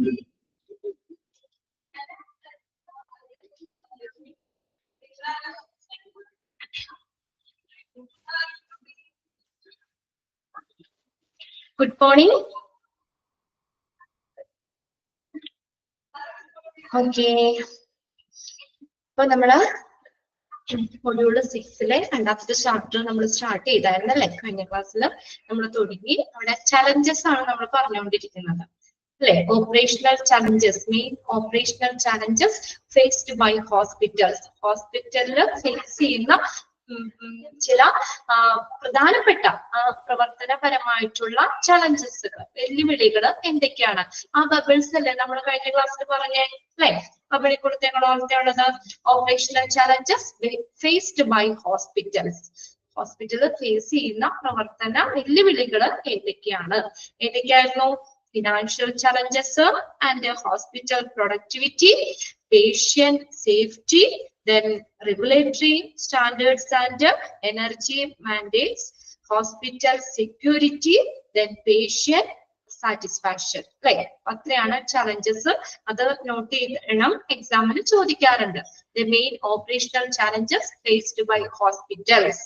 Good morning. Okay. അപ്പോൾ നമ്മള് module 6-ലെ രണ്ടാമത്തെ ചാപ്റ്റർ നമ്മൾ സ്റ്റാർട്ട് ചെയ്തായിരുന്നല്ലേ? കഴിഞ്ഞ ക്ലാസ്സിൽ നമ്മൾ തുടങ്ങി. അവിടെ ചലഞ്ചസ് ആണ് നമ്മൾ പറഞ്ഞുകൊണ്ടിരിക്കുന്നത് അല്ലെ? Operational challenges, main operational challenges faced by hospitals. ഹോസ്പിറ്റലിൽ ഫേസ് ചെയ്യുന്ന ചില പ്രധാനപ്പെട്ട പ്രവർത്തനപരമായിട്ടുള്ള ചലഞ്ചസുകൾ, വെല്ലുവിളികൾ എന്തൊക്കെയാണ്? ആ ബബിൾസ് അല്ലേ നമ്മൾ കഴിഞ്ഞ ക്ലാസ്സിൽ പറഞ്ഞേ അല്ലെ? ബബിളിൽ കൊടുത്ത് ഞങ്ങൾ ഓർത്തുള്ളത് operational challenges faced by hospitals. ഹോസ്പിറ്റലിൽ ഫേസ് ചെയ്യുന്ന പ്രവർത്തന വെല്ലുവിളികൾ ഏതൊക്കെയാണ്? ഏതൊക്കെയായിരുന്നു? Financial challenges and hospital productivity, patient safety, then regulatory standards and energy mandates, hospital security, then patient satisfaction. Right? അത്രയാണ് challenges. അത് നോട്ട് ചെയ്യണം, എക്സാമിന് ചോദിക്കാറുണ്ട്. The main operational challenges faced by hospitals.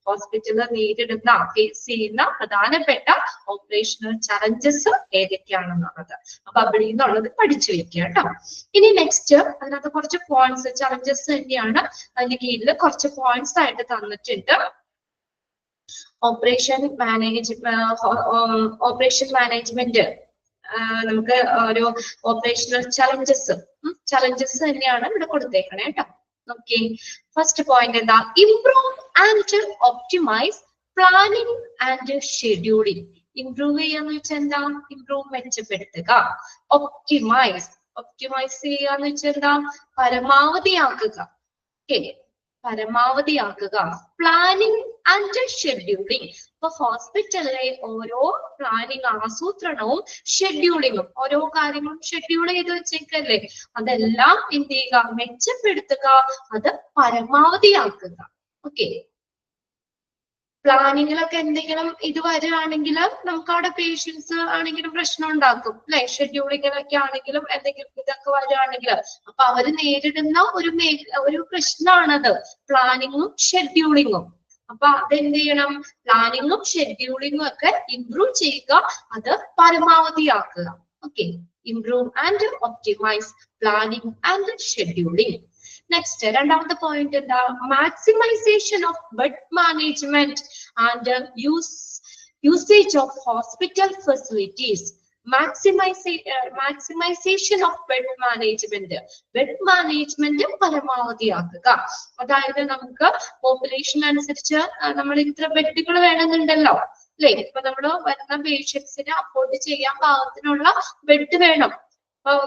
ഹോസ്പിറ്റലിൽ നേരിടുന്ന, ഫേസ് ചെയ്യുന്ന പ്രധാനപ്പെട്ട ഓപ്പറേഷണൽ ചലഞ്ചസ് ഏതൊക്കെയാണെന്നുള്ളത് അപ്പൊ അവിടെ നിന്നുള്ളത് പഠിച്ചു വെക്കുക കേട്ടോ. ഇനി നെക്സ്റ്റ് അതിനകത്ത് കുറച്ച് പോയിന്റ്സ്, ചലഞ്ചസ് തന്നെയാണ്, അതിന്റെ കീഴിൽ കുറച്ച് പോയിന്റ്സ് ആയിട്ട് തന്നിട്ടുണ്ട്. ഓപ്പറേഷൻ മാനേജ്മെന്റ് നമുക്ക് ഒരു ഓപ്പറേഷണൽ ചലഞ്ചസ് തന്നെയാണ് ഇവിടെ കൊടുത്തേക്കണേ കേട്ടോ. ഓക്കെ, ഫസ്റ്റ് പോയിന്റ് എന്താ? Improve and optimise planning and scheduling. Improve ചെയ്യാന്ന് വെച്ചാൽ എന്താ? ഇംപ്രൂവ് മെച്ചപ്പെടുത്തുക. ഒപ്റ്റിമൈസ് ചെയ്യാന്ന് വെച്ചാൽ എന്താ? പരമാവധിയാക്കുക. ഓക്കെ, പരമാവധിയാക്കുക. Planning and scheduling. ഇപ്പൊ ഹോസ്പിറ്റലിലെ ഓരോ പ്ലാനിങ്, ആസൂത്രണവും ഷെഡ്യൂളിങ്ങും, ഓരോ കാര്യങ്ങളും ഷെഡ്യൂൾ ചെയ്ത് വെച്ചേക്കല്ലേ, അതെല്ലാം എന്ത് ചെയ്യുക? മെച്ചപ്പെടുത്തുക, അത് പരമാവധിയാക്കുക. ഓക്കെ, പ്ലാനിങ്ങിലൊക്കെ എന്തെങ്കിലും ഇത് വരികയാണെങ്കിൽ നമുക്ക് അവിടെ പേഷ്യൻസ് ആണെങ്കിലും പ്രശ്നം ഉണ്ടാക്കും അല്ലെ? ഷെഡ്യൂളിങ്ങിലൊക്കെ ആണെങ്കിലും എന്തെങ്കിലും ഇതൊക്കെ വരികയാണെങ്കിൽ അപ്പൊ അവര് നേരിടുന്ന ഒരു പ്രശ്നമാണത്, പ്ലാനിങ്ങും ഷെഡ്യൂളിങ്ങും. അപ്പൊ അതെന്ത് ചെയ്യണം? പ്ലാനിങ്ങും ഷെഡ്യൂളിങ്ങും ഒക്കെ ഇംപ്രൂവ് ചെയ്യുക, അത് പരമാവധിയാക്കുക. Okay, improve and optimise planning and scheduling. Next രണ്ടാമത്തെ പോയിന്റ് എന്താ? Maximization of bed management and usage of hospital facilities. Maximization of bed management. Bed management പരമാവധിയാക്കുക. അതായത് നമുക്ക് പോപ്പുലേഷൻ അനുസരിച്ച് നമ്മൾ ഇത്ര ബെഡുകൾ വേണമെന്നുണ്ടല്ലോ അല്ലെ? ഇപ്പൊ നമ്മൾ വരുന്ന പേഷ്യൻസിന് അഫോർഡ് ചെയ്യാൻ പാകത്തിനുള്ള ബെഡ് വേണം.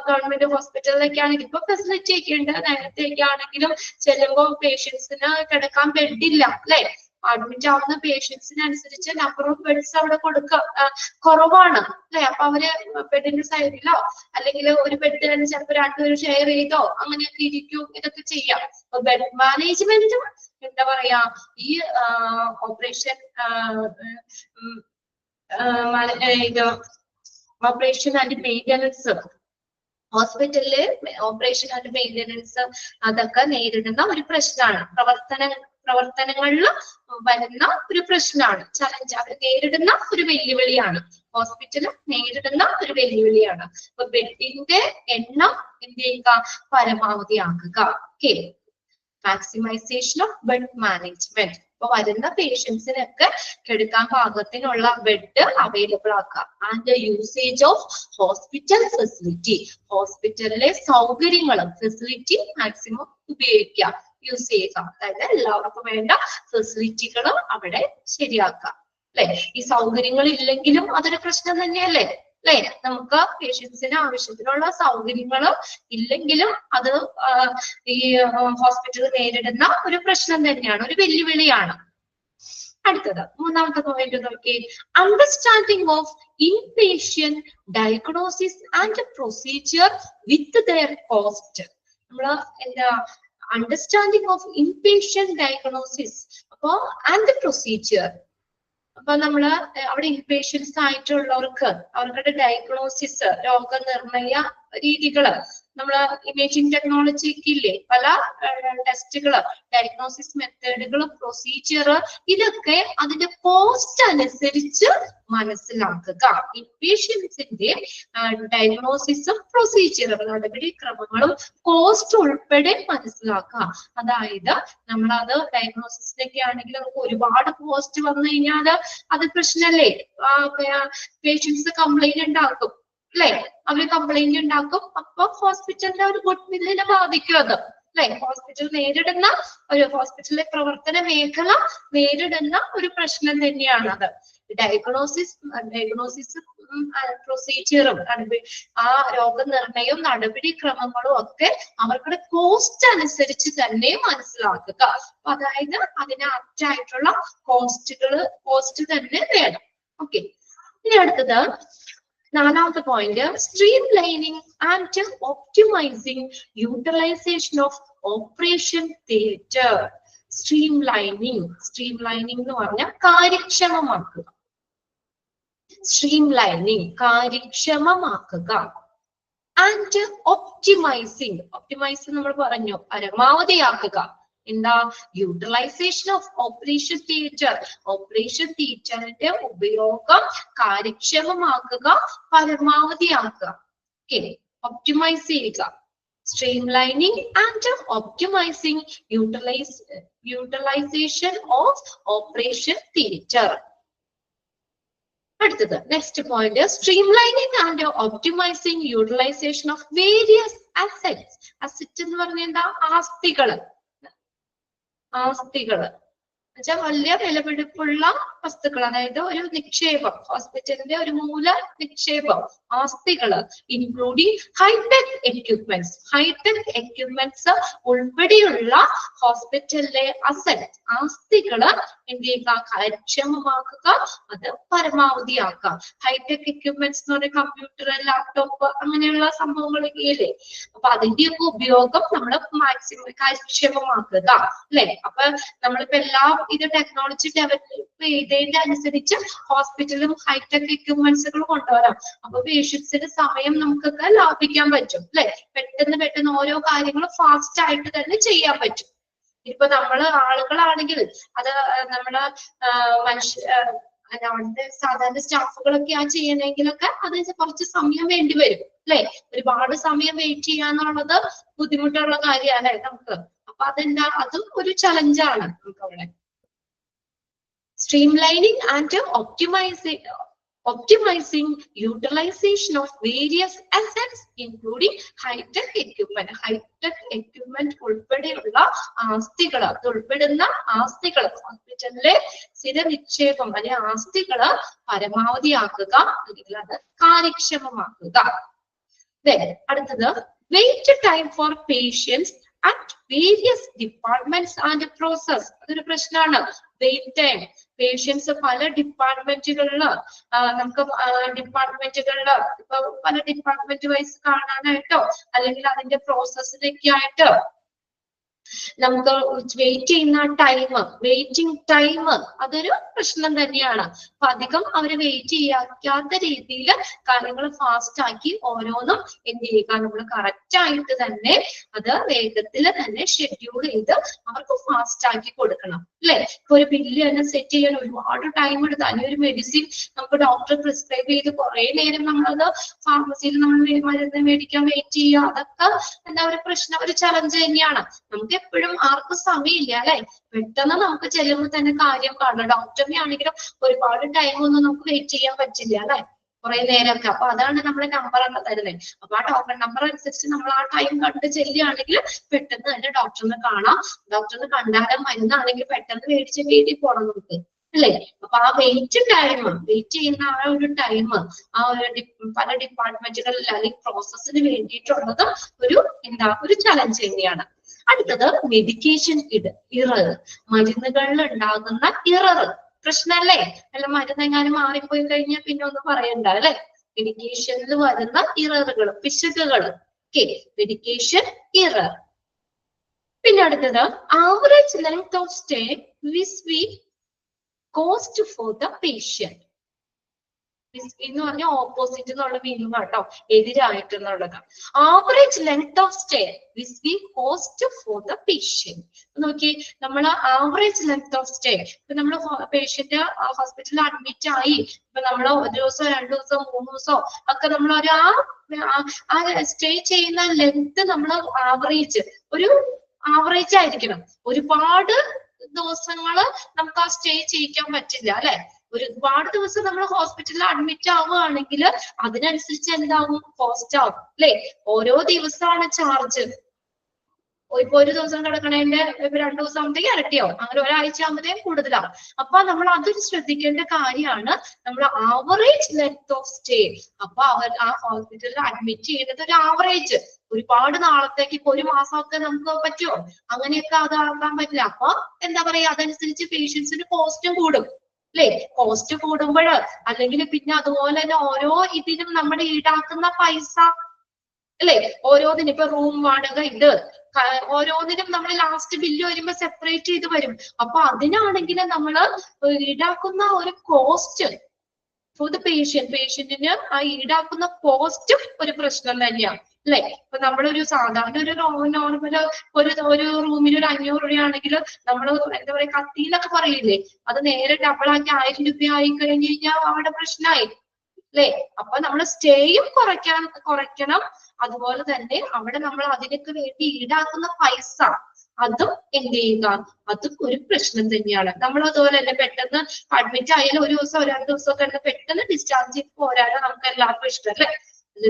ഗവൺമെന്റ് ഹോസ്പിറ്റലിലൊക്കെ ആണെങ്കിൽ ഇപ്പൊ ഫെസിലിറ്റി ഒക്കെ ഉണ്ട്. നേരത്തെയൊക്കെ ആണെങ്കിലും ചെല്ലുമ്പോൾ പേഷ്യൻസിന് കിടക്കാൻ ബെഡില്ല അല്ലെ? അഡ്മിറ്റ് ആവുന്ന പേഷ്യൻസിനനുസരിച്ച് നമ്പർ ഓഫ് ബെഡ്സ് അവിടെ കുറവാണ് അല്ലെ? അപ്പൊ അവര് ബെഡിന്റെ സൈഡിലോ അല്ലെങ്കിൽ ഒരു ബെഡ് തന്നെ ചിലപ്പോൾ രണ്ടുപേരും ഷെയർ ചെയ്തോ അങ്ങനെയൊക്കെ ഇരിക്കും, ഇതൊക്കെ ചെയ്യാം. അപ്പൊ ബെഡ് മാനേജ്മെന്റ് എന്താ പറയാ, ഈ ഓപ്പറേഷൻ ആൻഡ് മെയിൻ്റനൻസ്, ഹോസ്പിറ്റലില് ഓപ്പറേഷൻ ആൻഡ് മെയിൻ്റനൻസ് അതൊക്കെ നേരിടുന്ന ഒരു പ്രശ്നമാണ്. പ്രവർത്തനങ്ങളിൽ വരുന്ന ഒരു പ്രശ്നമാണ്, ചലഞ്ച്. അവർ നേരിടുന്ന ഒരു വെല്ലുവിളിയാണ്, ഹോസ്പിറ്റൽ നേരിടുന്ന ഒരു വെല്ലുവിളിയാണ്. അപ്പൊ ബെഡിന്റെ എണ്ണം എന്ത് ചെയ്യുക? പരമാവധിയാക്കുക. Okay, maximization of bed management. അപ്പൊ വരുന്ന പേഷ്യൻസിനൊക്കെ കിടക്കാൻ പാകത്തിനുള്ള ബെഡ് അവൈലബിൾ ആക്കുക. And usage of hospital facility. ഹോസ്പിറ്റലിലെ സൗകര്യങ്ങളും ഫെസിലിറ്റി മാക്സിമം ഉപയോഗിക്കുക, യൂസ് ചെയ്യുക. അതായത് എല്ലാവർക്കും വേണ്ട ഫെസിലിറ്റികൾ അവിടെ ശരിയാക്കുക അല്ലെ? ഈ സൗകര്യങ്ങൾ ഇല്ലെങ്കിലും അതൊരു പ്രശ്നം തന്നെയല്ലേ അല്ലെ? നമുക്ക് പേഷ്യൻസിന് ആവശ്യത്തിനുള്ള സൗകര്യങ്ങൾ ഇല്ലെങ്കിലും അത് ഈ ഹോസ്പിറ്റൽ നേരിടുന്ന ഒരു പ്രശ്നം തന്നെയാണ്, ഒരു വെല്ലുവിളിയാണ്. അടുത്തത് മൂന്നാമത്തെ പോയിന്റ് നോക്കി. Understanding of inpatient diagnosis and procedure with their cost. നമ്മള് എന്താ? അണ്ടർസ്റ്റാൻഡിങ് ഓഫ് ഇൻപേഷ്യന്റ് ഡയഗ്നോസിസ് അപ്പോ ആൻഡ് പ്രൊസീജിയർ. അപ്പൊ നമ്മള് അവിടെ ഇൻപേഷ്യൻസ് ആയിട്ടുള്ളവർക്ക് അവരുടെ ഡയഗ്നോസിസ്, രോഗനിർണയ രീതികള്, നമ്മള് ഇമേജിംഗ് ടെക്നോളജിക്ക് ഇല്ലേ പല ടെസ്റ്റുകള്, ഡയഗ്നോസിസ് മെത്തേഡുകള്, പ്രൊസീജിയർ, ഇതൊക്കെ അതിന്റെ കോസ്റ്റ് അനുസരിച്ച് മനസ്സിലാക്കുക. ഇൻപേഷ്യൻസിന്റെ ഡയഗ്നോസിസും പ്രൊസീജിയറും നടപടിക്രമങ്ങളും കോസ്റ്റ് ഉൾപ്പെടെ മനസ്സിലാക്കുക. അതായത് നമ്മളത് ഡയഗ്നോസിസിനൊക്കെ ആണെങ്കിൽ നമുക്ക് ഒരുപാട് കോസ്റ്റ് വന്നു കഴിഞ്ഞാൽ അത് പ്രശ്നമല്ലേ? പേഷ്യൻസ് കംപ്ലൈന്റ് ഉണ്ടാക്കും അല്ലെ? അവര് കംപ്ലൈന്റ് ഉണ്ടാക്കും. അപ്പൊ ഹോസ്പിറ്റലിന്റെ ഒരു ഗുഡ് വില്ലിനെ ബാധിക്കും അത് അല്ലെ? ഹോസ്പിറ്റൽ നേരിടുന്ന ഹോസ്പിറ്റലിലെ പ്രവർത്തന മേഖല നേരിടുന്ന ഒരു പ്രശ്നം തന്നെയാണ് അത്. ഡയഗ്നോസിസ് പ്രൊസീജിയറും ആ രോഗനിർണയവും നടപടിക്രമങ്ങളും ഒക്കെ അവരുടെ കോസ്റ്റ് അനുസരിച്ച് തന്നെ മനസ്സിലാക്കുക. അതായത് അതിന് ആപ്റ്റായിട്ടുള്ള കോസ്റ്റ് തന്നെ വേണം. ഓക്കെ, ഇനി അടുത്തത് നാലാമത്തെ point, streamlining and optimizing utilization of operation theatre. Streamlining എന്ന് പറഞ്ഞാൽ കാര്യക്ഷമമാക്കുക. സ്ട്രീം ലൈനിങ് കാര്യക്ഷമമാക്കുക. ആൻഡ് ഒപ്റ്റിമൈസിങ് നമ്മൾ പറഞ്ഞു പരമാവധിയാക്കുക. എന്താ? യൂട്ടിലൈസേഷൻ ഓഫ് ഓപ്പറേഷൻ തിയേറ്ററിന്റെ ഉപയോഗം കാര്യക്ഷമമാക്കുക, പരമാവധിയാക്കുക. ഓക്കെ, ഒപ്റ്റിമൈസ് ചെയ്യുക. Streamlining and optimizing utilization of operation theatre. അടുത്തത് next point, streamlining and optimizing utilization of various assets. Asset എന്ന് പറഞ്ഞാൽ എന്താ? ആസ്തികള് എന്നുവെച്ചാൽ വലിയ വിലപിടിപ്പുള്ള വസ്തുക്കൾ, അതായത് ഒരു നിക്ഷേപം, ഹോസ്പിറ്റലിന്റെ ഒരു മൂല നിക്ഷേപം, ആസ്തികള്, ഇൻക്ലൂഡിങ് ഹൈടെക് എക്യുപ്മെന്റ്സ് ഉൾപ്പെടെയുള്ള ഹോസ്പിറ്റലിലെ അസറ്റ്, ആസ്തികള് എന്ത് ചെയ്യുക? കാര്യക്ഷമമാക്കുക, അത് പരമാവധിയാക്കുക. ഹൈടെക് എക്യുപ്മെന്റ്സ് എന്ന് പറഞ്ഞാൽ കമ്പ്യൂട്ടർ, ലാപ്ടോപ്പ്, അങ്ങനെയുള്ള സംഭവങ്ങളൊക്കെ ഇല്ലേ? അപ്പൊ അതിന്റെയൊക്കെ ഉപയോഗം നമ്മൾ മാക്സിമം കാര്യക്ഷമമാക്കുക അല്ലെ? അപ്പൊ നമ്മളിപ്പോ എല്ലാ ഇത് ടെക്നോളജി ഡെവലപ്പ് ചെയ്തതിന്റെ അനുസരിച്ച് ഹോസ്പിറ്റലും ഹൈടെക് എക്യുപ്മെന്റ്സുകൾ കൊണ്ടുവരാം. അപ്പൊ പേഷ്യൻസിന്റെ സമയം നമുക്കൊക്കെ ലാഭിക്കാൻ പറ്റും അല്ലെ? പെട്ടെന്ന് ഓരോ കാര്യങ്ങളും ഫാസ്റ്റ് ആയിട്ട് തന്നെ ചെയ്യാൻ പറ്റും. ഇപ്പൊ നമ്മള് ആളുകളാണെങ്കിൽ അത് നമ്മള് അവിടുത്തെ സാധാരണ സ്റ്റാഫുകളൊക്കെ ചെയ്യണമെങ്കിലൊക്കെ അത് കുറച്ച് സമയം വേണ്ടി വരും അല്ലെ? ഒരുപാട് സമയം വെയിറ്റ് ചെയ്യാന്നുള്ളത് ബുദ്ധിമുട്ടുള്ള കാര്യമാണ് നമുക്ക്. അപ്പൊ അതും ഒരു ചലഞ്ചാണ് നമുക്ക് അവിടെ. Streamlining and optimizing utilization of various assets including high-tech equipment. High-tech equipment ഉൾപ്പെടെയുള്ള ആസ്തികൾ, അത് ഉൾപ്പെടുന്ന ആസ്തികൾ, ഹോസ്പിറ്റലിലെ സ്ഥിര നിക്ഷേപം അല്ലെങ്കിൽ ആസ്തികള് പരമാവധിയാക്കുക, അല്ലെങ്കിൽ അത് കാര്യക്ഷമമാക്കുക. അടുത്തത്, wait time for patients at various departments and process. അതൊരു പ്രശ്നമാണ്. വെയിറ്റ് ടൈം, പേഷ്യൻസ് പല ഡിപ്പാർട്ട്മെന്റുകളില്, നമുക്ക് ഡിപ്പാർട്ട്മെന്റുകളില് ഇപ്പൊ പല ഡിപ്പാർട്ട്മെന്റ് വൈസ് കാണാനായിട്ടോ അല്ലെങ്കിൽ അതിന്റെ പ്രോസസ്സിലൊക്കെ ആയിട്ട് നമുക്ക് വെയിറ്റിംഗ് ടൈം അതൊരു പ്രശ്നം തന്നെയാണ്. അപ്പൊ അധികം അവര് വെയിറ്റ് ചെയ്യാത്ത രീതിയിൽ കാര്യങ്ങൾ ഫാസ്റ്റ് ആക്കി ഓരോന്നും എന്ത് ചെയ്യുക? നമ്മൾ കറക്റ്റ് ആയിട്ട് തന്നെ അത് വേഗത്തിൽ തന്നെ ഷെഡ്യൂൾ ചെയ്ത് അവർക്ക് ഫാസ്റ്റ് ആക്കി കൊടുക്കണം അല്ലെ? ഇപ്പൊ ഒരു ബില്ല് തന്നെ സെറ്റ് ചെയ്യാൻ ഒരുപാട് ടൈം എടുത്ത്, അല്ലെങ്കിൽ ഒരു മെഡിസിൻ നമുക്ക് ഡോക്ടർ പ്രിസ്ക്രൈബ് ചെയ്ത് കുറെ നേരം നമ്മളത് ഫാർമസിയിൽ നമ്മൾ മരുന്ന് മേടിക്കാൻ വെയിറ്റ് ചെയ്യുക, അതൊക്കെ എന്താ ഒരു പ്രശ്നം, ഒരു ചലഞ്ച് തന്നെയാണ്. നമുക്ക് എപ്പോഴും ആർക്കും സമയമില്ല അല്ലെ? പെട്ടെന്ന് നമുക്ക് ചെല്ലുമ്പോൾ തന്നെ കാര്യം കാണണം. ഡോക്ടറിനെ ആണെങ്കിലും ഒരുപാട് ടൈം ഒന്നും നമുക്ക് വെയിറ്റ് ചെയ്യാൻ പറ്റില്ല അല്ലെ? കുറെ നേരമൊക്കെ. അപ്പൊ അതാണ് നമ്മുടെ നമ്പർ ഒക്കെ തരുന്നത്. അപ്പൊ ആ ഡോക്ടർ നമ്പർ അനുസരിച്ച് നമ്മൾ ആ ടൈം കണ്ട് ചെല്ലുകയാണെങ്കിൽ പെട്ടെന്ന് തന്നെ ഡോക്ടറിനെ കാണാം. ഡോക്ടറിനെ കണ്ടാലും മരുന്നാണെങ്കിൽ പെട്ടെന്ന് മേടിച്ച് വീട്ടിൽ പോകണം നമുക്ക് അല്ലെ? അപ്പൊ ആ വെയിറ്റ് ചെയ്യുന്ന ആ ഒരു ടൈം ആ ഒരു പല ഡിപ്പാർട്ട്മെന്റുകളിൽ അല്ലെങ്കിൽ പ്രോസസ്സിന് വേണ്ടിയിട്ടുള്ളത് ഒരു ചലഞ്ച് തന്നെയാണ്. അടുത്തത്, മെഡിക്കേഷൻ ഇറർ. മരുന്നുകളിൽ ഉണ്ടാകുന്ന ഇറർ പ്രശ്നമല്ലേ? അല്ല, മരുന്നെങ്ങാനും മാറിപ്പോയി കഴിഞ്ഞാൽ പിന്നെ ഒന്നും പറയണ്ട അല്ലെ? മെഡിക്കേഷനിൽ വരുന്ന ഇററുകൾ, പിശകുകൾ. Medication error. പിന്നെ അടുത്തത്, average length of stay vis cost for the patient. എന്ന് പറഞ്ഞാൽ ഓപ്പോസിറ്റ് എന്നുള്ള മീനിങ് ആട്ടോ, എതിരായിട്ടുള്ളത്. Average length of stay vis the cost for the patient. നോക്കി, നമ്മൾ ആവറേജ് ലെങ്ത് ഓഫ് സ്റ്റേ, ഇപ്പൊ നമ്മൾ പേഷ്യന്റ് ഹോസ്പിറ്റലിൽ അഡ്മിറ്റ് ആയി, ഇപ്പൊ നമ്മൾ 1 ദിവസം 2 ദിവസം 3 ദിവസം ഒക്കെ നമ്മൾ ആ സ്റ്റേ ചെയ്യുന്ന ലെങ്ത് നമ്മൾ ഒരു ആവറേജ് ആയിരിക്കണം. ഒരുപാട് ദിവസങ്ങള് നമുക്ക് ആ സ്റ്റേ ചെയ്യിക്കാൻ പറ്റില്ല അല്ലെ. ഒരുപാട് ദിവസം നമ്മൾ ഹോസ്പിറ്റലിൽ അഡ്മിറ്റ് ആവുകയാണെങ്കിൽ അതിനനുസരിച്ച് എന്താവും, കോസ്റ്റ് ആവും അല്ലെ. ഓരോ ദിവസമാണ് ചാർജ്. ഇപ്പൊ ഒരു ദിവസം കിടക്കണേന്റെ 2 ദിവസം ആകുമ്പോഴത്തേക്ക് ഇരട്ടിയാവും, അങ്ങനെ ഒരാഴ്ച ആകുമ്പോഴത്തേക്കും കൂടുതലാവും. അപ്പൊ നമ്മൾ അതൊരു ശ്രദ്ധിക്കേണ്ട കാര്യമാണ്. നമ്മൾ ആവറേജ് ലെങ്ത് ഓഫ് സ്റ്റേ, അപ്പൊ ആ ഹോസ്പിറ്റലിൽ അഡ്മിറ്റ് ചെയ്യുന്നത് ഒരു ആവറേജ്. ഒരുപാട് നാളത്തേക്ക്, ഇപ്പൊ 1 മാസമൊക്കെ നമുക്ക് പറ്റുമോ? അങ്ങനെയൊക്കെ അതാക്കാൻ പറ്റില്ല. അപ്പൊ എന്താ പറയാ, അതനുസരിച്ച് പേഷ്യൻസിന് കോസ്റ്റും കൂടും അല്ലെ. കോസ്റ്റ് കൂടുമ്പോൾ അല്ലെങ്കിൽ പിന്നെ അതുപോലെ തന്നെ ഓരോ ഇതിനും നമ്മൾ ഈടാക്കുന്ന പൈസ അല്ലെ, ഓരോന്നിനും ഇപ്പൊ റൂം വാടക, ഇത് ഓരോന്നിനും നമ്മൾ ലാസ്റ്റ് ബില്ല് വരുമ്പോ സെപ്പറേറ്റ് ചെയ്ത് വരും. അപ്പൊ അതിനാണെങ്കിൽ നമ്മൾ ഈടാക്കുന്ന ഒരു കോസ്റ്റ് ഫോർ ദ പേഷ്യന്റിന് ആ ഈടാക്കുന്ന കോസ്റ്റും ഒരു പ്രശ്നം തന്നെയാണ് അല്ലെ. ഇപ്പൊ നമ്മളൊരു സാധാരണ ഒരു നോർമൽ ഒരു റൂമിന് ഒരു 500 രൂപയാണെങ്കിൽ നമ്മൾ എന്താ പറയാ, കത്തിന്നൊക്കെ പറയില്ലേ, അത് നേരെ ഡബിളാക്കി 1000 രൂപ ആയി കഴിഞ്ഞു കഴിഞ്ഞാൽ അവിടെ പ്രശ്നമായി അല്ലെ. അപ്പൊ നമ്മൾ സ്റ്റേയും കുറയ്ക്കണം. അതുപോലെ തന്നെ അവിടെ നമ്മൾ അതിനൊക്കെ വേണ്ടി ഈടാക്കുന്ന പൈസ അതും എന്ത് ചെയ്യുക, അതും ഒരു പ്രശ്നം തന്നെയാണ്. നമ്മൾ അതുപോലെ തന്നെ പെട്ടെന്ന് അഡ്മിറ്റ് ആയാലും 1 ദിവസം 2 ദിവസമൊക്കെ പെട്ടെന്ന് ഡിസ്ചാർജ് ചെയ്ത് പോരാനും നമുക്ക് എല്ലാവർക്കും ഇഷ്ടമല്ലേ.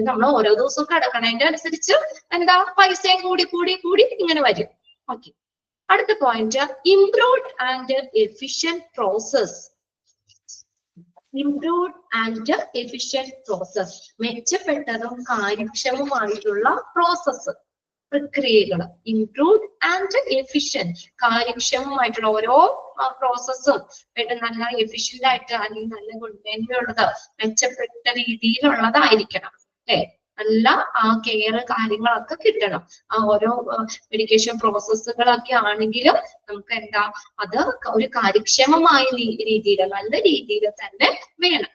നമ്മൾ ഓരോ ദിവസവും കിടക്കണതിന്റെ അനുസരിച്ച് എന്താ പൈസയും കൂടി ഇങ്ങനെ വരും. ഓക്കെ, അടുത്ത point, improved and efficient process. Improved and efficient process, മെച്ചപ്പെട്ടതും കാര്യക്ഷമമായിട്ടുള്ള പ്രോസസ്, പ്രക്രിയകൾ. ഇംപ്രൂവ്ഡ് ആൻഡ് എഫിഷ്യന്റ്, കാര്യക്ഷമമായിട്ടുള്ള ഓരോ പ്രോസസ്സും നല്ല എഫിഷ്യന്റ് ആയിട്ട് അല്ലെങ്കിൽ നല്ല ഗുണമേന്മയുള്ളത് മെച്ചപ്പെട്ട രീതിയിലുള്ളതായിരിക്കണം അല്ലെ. നല്ല ആ കെയർ കാര്യങ്ങളൊക്കെ കിട്ടണം. ആ ഓരോ മെഡിക്കേഷൻ പ്രോസസ്സുകളൊക്കെ ആണെങ്കിലും നമുക്ക് എന്താ, അത് ഒരു കാര്യക്ഷമമായ രീതിയിൽ നല്ല രീതിയിൽ തന്നെ വേണം.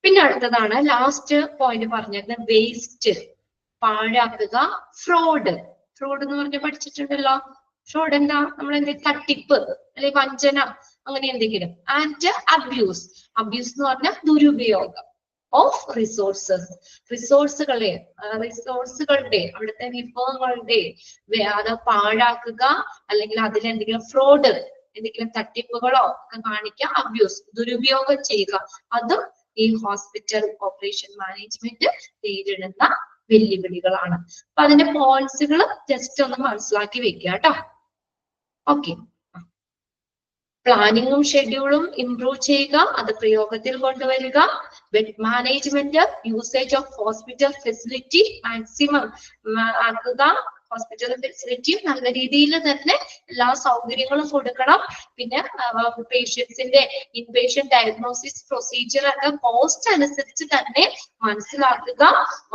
പിന്നെ അടുത്തതാണ് ലാസ്റ്റ് പോയിന്റ് പറഞ്ഞത്, വേസ്റ്റ്, പാഴാക്കുക, ഫ്രോഡ്. ഫ്രോഡ് എന്ന് പറഞ്ഞ് പഠിച്ചിട്ടുണ്ടല്ലോ. ഫ്രോഡ് എന്താ, നമ്മൾ എന്തെങ്കിലും തട്ടിപ്പ് അല്ലെങ്കിൽ വഞ്ചന അങ്ങനെ എന്തെങ്കിലും. ആൻഡ് അബ്യൂസ്, അബ്യൂസ് എന്ന് പറഞ്ഞാൽ ദുരുപയോഗം ഓഫ് റിസോഴ്സുകളുടെ അവിടുത്തെ വിഭവങ്ങളുടെ അത് പാഴാക്കുക, അല്ലെങ്കിൽ അതിലെന്തെങ്കിലും ഫ്രോഡ്, എന്തെങ്കിലും തട്ടിപ്പുകളോ ഒക്കെ കാണിക്കുക, അബ്യൂസ്, ദുരുപയോഗം ചെയ്യുക. അതും ഈ ഹോസ്പിറ്റൽ ഓപ്പറേഷൻ മാനേജ്മെന്റ് നേരിടുന്ന വെല്ലുവിളികളാണ്. അപ്പൊ അതിന്റെ പോയിന്റ്സുകൾ ജസ്റ്റ് ഒന്ന് മനസ്സിലാക്കി വെക്കുക കേട്ടോ. ഓക്കെ, പ്ലാനിങ്ങും ഷെഡ്യൂളും ഇംപ്രൂവ് ചെയ്യുക, അത് പ്രയോഗത്തിൽ കൊണ്ടുവരിക. Bed management, usage of hospital facility maximum ആക്കുക. ഹോസ്പിറ്റൽ ഫെസിലിറ്റി നല്ല രീതിയിൽ തന്നെ എല്ലാ സൗകര്യങ്ങളും കൊടുക്കണം. പിന്നെ പേഷ്യൻസിന്റെ ഇൻപേഷ്യന്റ് ഡയഗ്നോസിസ് പ്രൊസീജിയർ ഒക്കെ കോസ്റ്റ് അനുസരിച്ച് തന്നെ മനസ്സിലാക്കുക.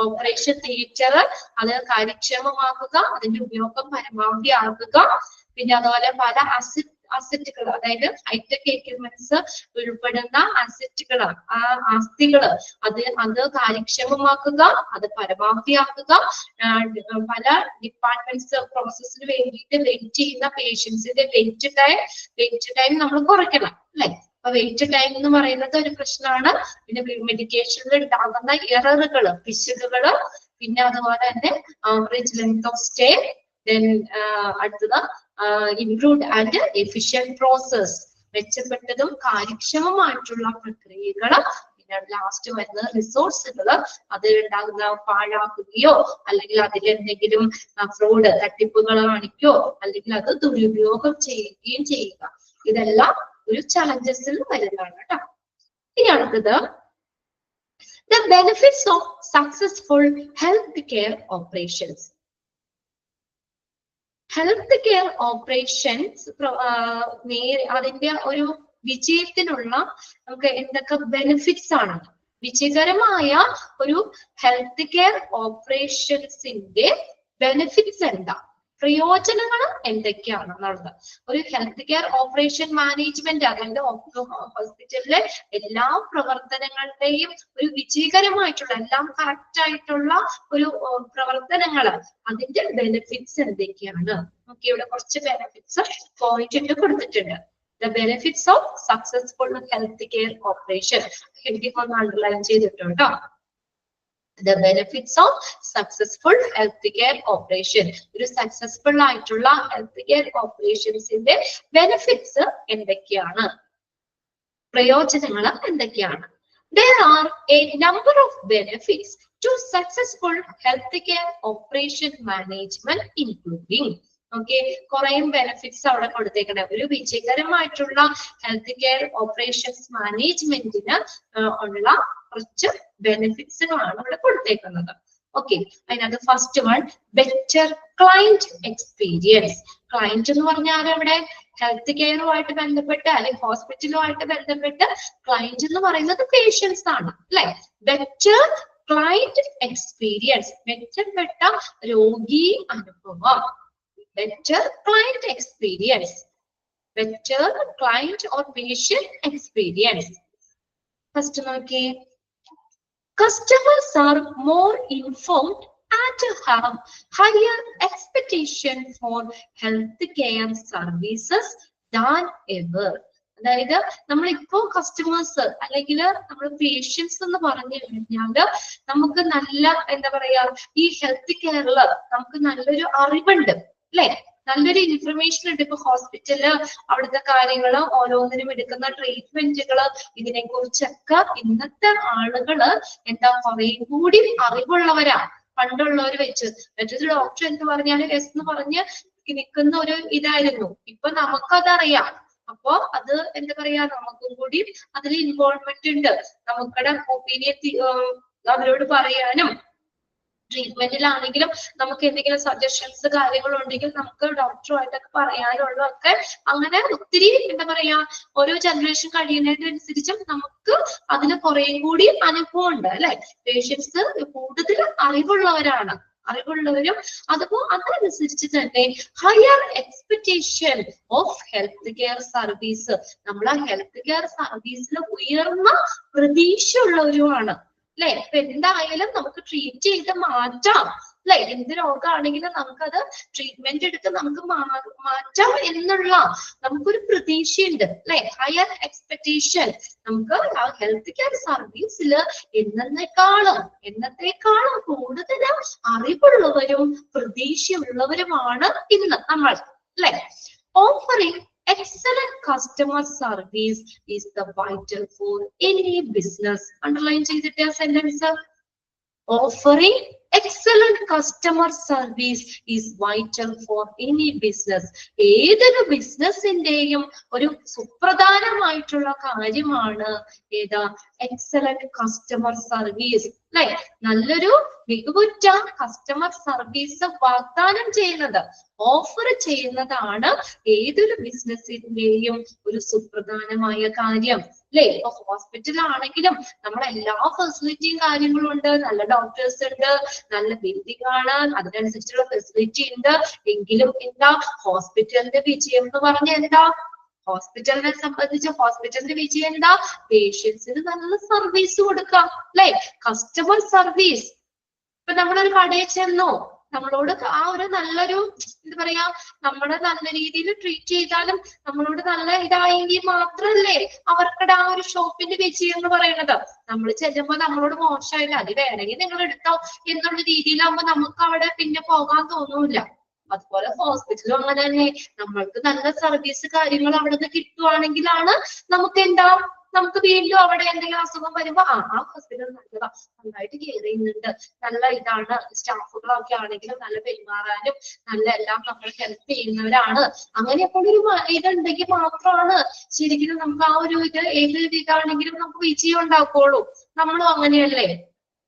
ഓപ്പറേഷൻ തിയേറ്റർ അത് കാര്യക്ഷമമാക്കുക, അതിന്റെ ഉപയോഗം പരമാവധി ആക്കുക. പിന്നെ അതുപോലെ പല അസറ്റുകൾ, അതായത് ഹൈടെക് എക്യുപ്മെന്റ്സ് ഉൾപ്പെടുന്ന അസറ്റുകൾ, ആ ആസ്തികള് അത് കാര്യക്ഷമമാക്കുക, അത് പരമാവധിയാക്കുക. പല ഡിപ്പാർട്ട്മെന്റ്സ് പ്രോസസ്സിന് വേണ്ടിയിട്ട് വെയിറ്റ് ചെയ്യുന്ന പേഷ്യൻസിന്റെ വെയിറ്റ് ടൈം നമ്മൾ കുറയ്ക്കണം അല്ലെ. അപ്പൊ വെയിറ്റ് ടൈം എന്ന് പറയുന്നത് ഒരു പ്രശ്നമാണ്. പിന്നെ മെഡിക്കേഷനിൽ ഉണ്ടാകുന്ന എററുകള്, പിശകുകള്, പിന്നെ അതുപോലെ തന്നെ average length of stay, then അടുത്തത് ഇംപ്രൂവ്ഡ് ആൻഡ് എഫിഷ്യന്റ് പ്രോസസ്, മെച്ചപ്പെട്ടതും കാര്യക്ഷമമായിട്ടുള്ള പ്രക്രിയകൾ. പിന്നെ ലാസ്റ്റ് വരുന്ന റിസോഴ്സുകൾ, അതിലുണ്ടാകുന്ന പാഴാക്കുകയോ അല്ലെങ്കിൽ അതിലെന്തെങ്കിലും ഫ്രോഡ് തട്ടിപ്പുകൾ കാണിക്കുകയോ അല്ലെങ്കിൽ അത് ദുരുപയോഗം ചെയ്യുകയും ചെയ്യുക. ഇതെല്ലാം ഒരു ചലഞ്ചസിൽ വരുന്നതാണ് കേട്ടോ. ഇനി അടുത്തത്, the benefits of successful health care operations. Health care operations അതിന്റെ ഒരു വിജയത്തിനുള്ള നമുക്ക് എന്തൊക്കെ ബെനിഫിറ്റ്സ് ആണ്? വിജയകരമായ ഒരു ഹെൽത്ത് കെയർ ഓപ്പറേഷൻസിന്റെ ബെനിഫിറ്റ്സ് എന്താ? പ്രയോജനങ്ങൾ എന്തൊക്കെയാണെന്നുള്ളത്. ഒരു ഹെൽത്ത് കെയർ ഓപ്പറേഷൻ മാനേജ്മെന്റ്, അതായത് ഹോസ്പിറ്റലിലെ എല്ലാ പ്രവർത്തനങ്ങളുടെയും ഒരു വിജയകരമായിട്ടുള്ള, എല്ലാം കറക്റ്റ് ആയിട്ടുള്ള ഒരു പ്രവർത്തനങ്ങൾ, അതിന്റെ ബെനിഫിറ്റ്സ് എന്തൊക്കെയാണ്? ഓക്കെ, ഇവിടെ കുറച്ച് ബെനിഫിറ്റ്സ് പോയിന്റ് ഇട്ട് കൊടുത്തിട്ടുണ്ട്. The benefits of successful healthcare operation. എനിക്കൊന്ന് അണ്ടർലൈൻ ചെയ്തിട്ടുണ്ട്. The benefits of successful healthcare operation. ഒരു സക്സസ്ഫുൾ ആയിട്ടുള്ള ഹെൽത്ത് കെയർ ഓപ്പറേഷൻസിന്റെ ബെനിഫിറ്റ്സ് എന്തൊക്കെയാണ്, പ്രയോജനങ്ങൾ എന്തൊക്കെയാണ്? There are a number of benefits to successful healthcare operation management, including okay, കുറെ ബെനിഫിറ്റ്സ് അവിടെ കൊടുത്തേക്കണേ. ഒരു വിജയകരമായിട്ടുള്ള ഹെൽത്ത് കെയർ ഓപ്പറേഷൻസ് മാനേജ്മെന്റിന് ഉള്ള കുറച്ച് ബെനിഫിറ്റ്സുകളാണ് ഇവിടെ കൊടുത്തേക്കുന്നത്. ഓക്കെ, അതിനകത്ത് first one, better client experience. Client എന്ന് പറഞ്ഞാൽ അവിടെ ഹെൽത്ത് കെയറുമായിട്ട് ബന്ധപ്പെട്ട് അല്ലെങ്കിൽ ഹോസ്പിറ്റലുമായിട്ട് ബന്ധപ്പെട്ട് ക്ലയന്റ് എന്ന് പറയുന്നത് പേഷ്യൻസ് ആണ്, അല്ലെ? ബെറ്റർ ക്ലയന്റ് എക്സ്പീരിയൻസ്, മെച്ചപ്പെട്ട രോഗി അനുഭവം. Better client experience, better client or patient experience. First, okay, customers are more informed and have higher expectation for healthcare services than ever. അതായത് നമ്മളിപ്പോ കസ്റ്റമേഴ്സ് അല്ലെങ്കിൽ നമ്മൾ പേഷ്യൻസ് എന്ന് പറഞ്ഞു കഴിഞ്ഞാല് നമുക്ക് നല്ല എന്താ പറയാ, ഈ ഹെൽത്ത് കെയറിൽ നമുക്ക് നല്ലൊരു അറിവുണ്ട്, അല്ലെ? നല്ലൊരു ഇൻഫർമേഷൻ ഉണ്ട്. ഇപ്പൊ ഹോസ്പിറ്റല് അവിടുത്തെ കാര്യങ്ങള്, ഓരോന്നിനും എടുക്കുന്ന ട്രീറ്റ്മെന്റുകള്, ഇതിനെ കുറിച്ചൊക്കെ ഇന്നത്തെ ആളുകള് എന്താ കുറെ കൂടി അറിവുള്ളവരാ പണ്ടുള്ളവർ വെച്ച്. മറ്റൊരു ഡോക്ടർ എന്ന് പറഞ്ഞാല് എസ് എന്ന് പറഞ്ഞ് നിൽക്കുന്ന ഒരു ഇതായിരുന്നു. ഇപ്പൊ നമുക്കതറിയാം. അപ്പോ അത് എന്താ പറയാ, നമുക്കും കൂടി അതിൽ ഇൻവോൾവ്മെന്റ് ഉണ്ട്. നമുക്കടെ ഒപ്പീനിയൻ അവരോട് പറയാനും, ട്രീറ്റ്മെന്റിലാണെങ്കിലും നമുക്ക് എന്തെങ്കിലും സജഷൻസ് കാര്യങ്ങളുണ്ടെങ്കിൽ നമുക്ക് ഡോക്ടറുമായിട്ടൊക്കെ പറയാനുള്ളതൊക്കെ അങ്ങനെ ഒത്തിരി എന്താ പറയാ, ഓരോ ജനറേഷൻ കഴിയുന്നതിനനുസരിച്ചും നമുക്ക് അതിന് കുറെ കൂടി അനുഭവം ഉണ്ട്, അല്ലെ? പേഷ്യൻസ് കൂടുതൽ അറിവുള്ളവരും അതുപോ അതനുസരിച്ച് തന്നെ higher expectation of health care service. നമ്മൾ ആ ഹെൽത്ത് കെയർ സർവീസിൽ ഉയർന്ന പ്രതീക്ഷയുള്ളവരുമാണ്, അല്ലെ? ഇപ്പൊ എന്തായാലും നമുക്ക് ട്രീറ്റ് ചെയ്ത് മാറ്റാം, അല്ലെ? എന്ത് രോഗമാണെങ്കിലും നമുക്കത് ട്രീറ്റ്മെന്റ് എടുത്ത് നമുക്ക് മാറ്റാം എന്നുള്ള നമുക്കൊരു പ്രതീക്ഷയുണ്ട്, അല്ലെ? Higher expectation. നമുക്ക് ആ ഹെൽത്ത് കെയർ സർവീസിൽ എന്നത്തേക്കാളും കൂടുതൽ അറിവുള്ളവരും പ്രതീക്ഷയുള്ളവരുമാണ് ഇന്ന് നമ്മൾ, അല്ലെ? Offering excellent customer service is the vital for any business. Underline ചെയ്തിട്ട് ആ sentence. Offering excellent customer service is vital for any business. ഏതൊരു ബിസിനസിന്റെയും ഒരു സുപ്രധാനമായിട്ടുള്ള കാര്യമാണ് ഏതാ? എക്സലന്റ് കസ്റ്റമർ സർവീസ്, അല്ലെ? നല്ലൊരു മികവുറ്റ കസ്റ്റമർ സർവീസ് വാഗ്ദാനം ചെയ്യുന്നത്, ഓഫർ ചെയ്യുന്നതാണ് ഏതൊരു ബിസിനസിന്റെയും ഒരു സുപ്രധാനമായ കാര്യം, അല്ലെ? ഇപ്പൊ ഹോസ്പിറ്റലാണെങ്കിലും നമ്മൾ എല്ലാ ഫെസിലിറ്റിയും കാര്യങ്ങളും ഉണ്ട്, നല്ല ഡോക്ടേഴ്സ് ഉണ്ട്, നല്ല ബിൽഡിംഗ് ആണ്, അതിനനുസരിച്ചുള്ള ഫെസിലിറ്റി ഉണ്ട്. എങ്കിലും എന്താ ഹോസ്പിറ്റലിന്റെ വിജയം എന്ന് പറഞ്ഞ എന്താ? ഹോസ്പിറ്റലിനെ സംബന്ധിച്ച് ഹോസ്പിറ്റലിന്റെ വിജയം എന്താ? പേഷ്യൻസിന് നല്ല സർവീസ് കൊടുക്കാം, അല്ലെ? Customer service. ഇപ്പൊ നമ്മളൊരു കടയിൽ ചെന്നോ, നമ്മളോട് ആ ഒരു നല്ലൊരു എന്താ പറയാ, നമ്മളെ നല്ല രീതിയിൽ ട്രീറ്റ് ചെയ്താലും നമ്മളോട് നല്ല ഇതായെങ്കിൽ മാത്രല്ലേ അവർക്കടെ ആ ഒരു ഷോപ്പിന്റെ വിജയം എന്ന് പറയുന്നത്. നമ്മൾ ചെല്ലുമ്പോ നമ്മളോട് മോശമായില്ല, അത് വേണമെങ്കിൽ നിങ്ങൾ എടുത്തോ എന്നുള്ള രീതിയിലാകുമ്പോ നമുക്ക് അവിടെ പിന്നെ പോകാൻ തോന്നൂല. അതുപോലെ ഹോസ്പിറ്റലും അങ്ങനെ തന്നെ. നമ്മൾക്ക് നല്ല സർവീസ് കാര്യങ്ങൾ അവിടെ നിന്ന് കിട്ടുവാണെങ്കിലാണ് നമുക്ക് എന്താ, നമുക്ക് വീണ്ടും അവിടെ എന്തെങ്കിലും അസുഖം വരുമ്പോ ആ ഹോസ്പിറ്റൽ നല്ലതാ, നന്നായിട്ട് കെയർ ചെയ്യുന്നുണ്ട്, നല്ല ഇതാണ്, സ്റ്റാഫുകളൊക്കെ ആണെങ്കിലും നല്ല പെരുമാറാനും നല്ല എല്ലാം നമ്മൾ ഹെൽപ്പ് ചെയ്യുന്നവരാണ്, അങ്ങനെയൊക്കെ ഒരു ഇതുണ്ടെങ്കിൽ മാത്രമാണ് ശരിക്കും നമുക്ക് ആ ഒരു ഏത് ഇതാണെങ്കിലും നമുക്ക് വിജയം ഉണ്ടാക്കുള്ളൂ. നമ്മളും അങ്ങനെയല്ലേ?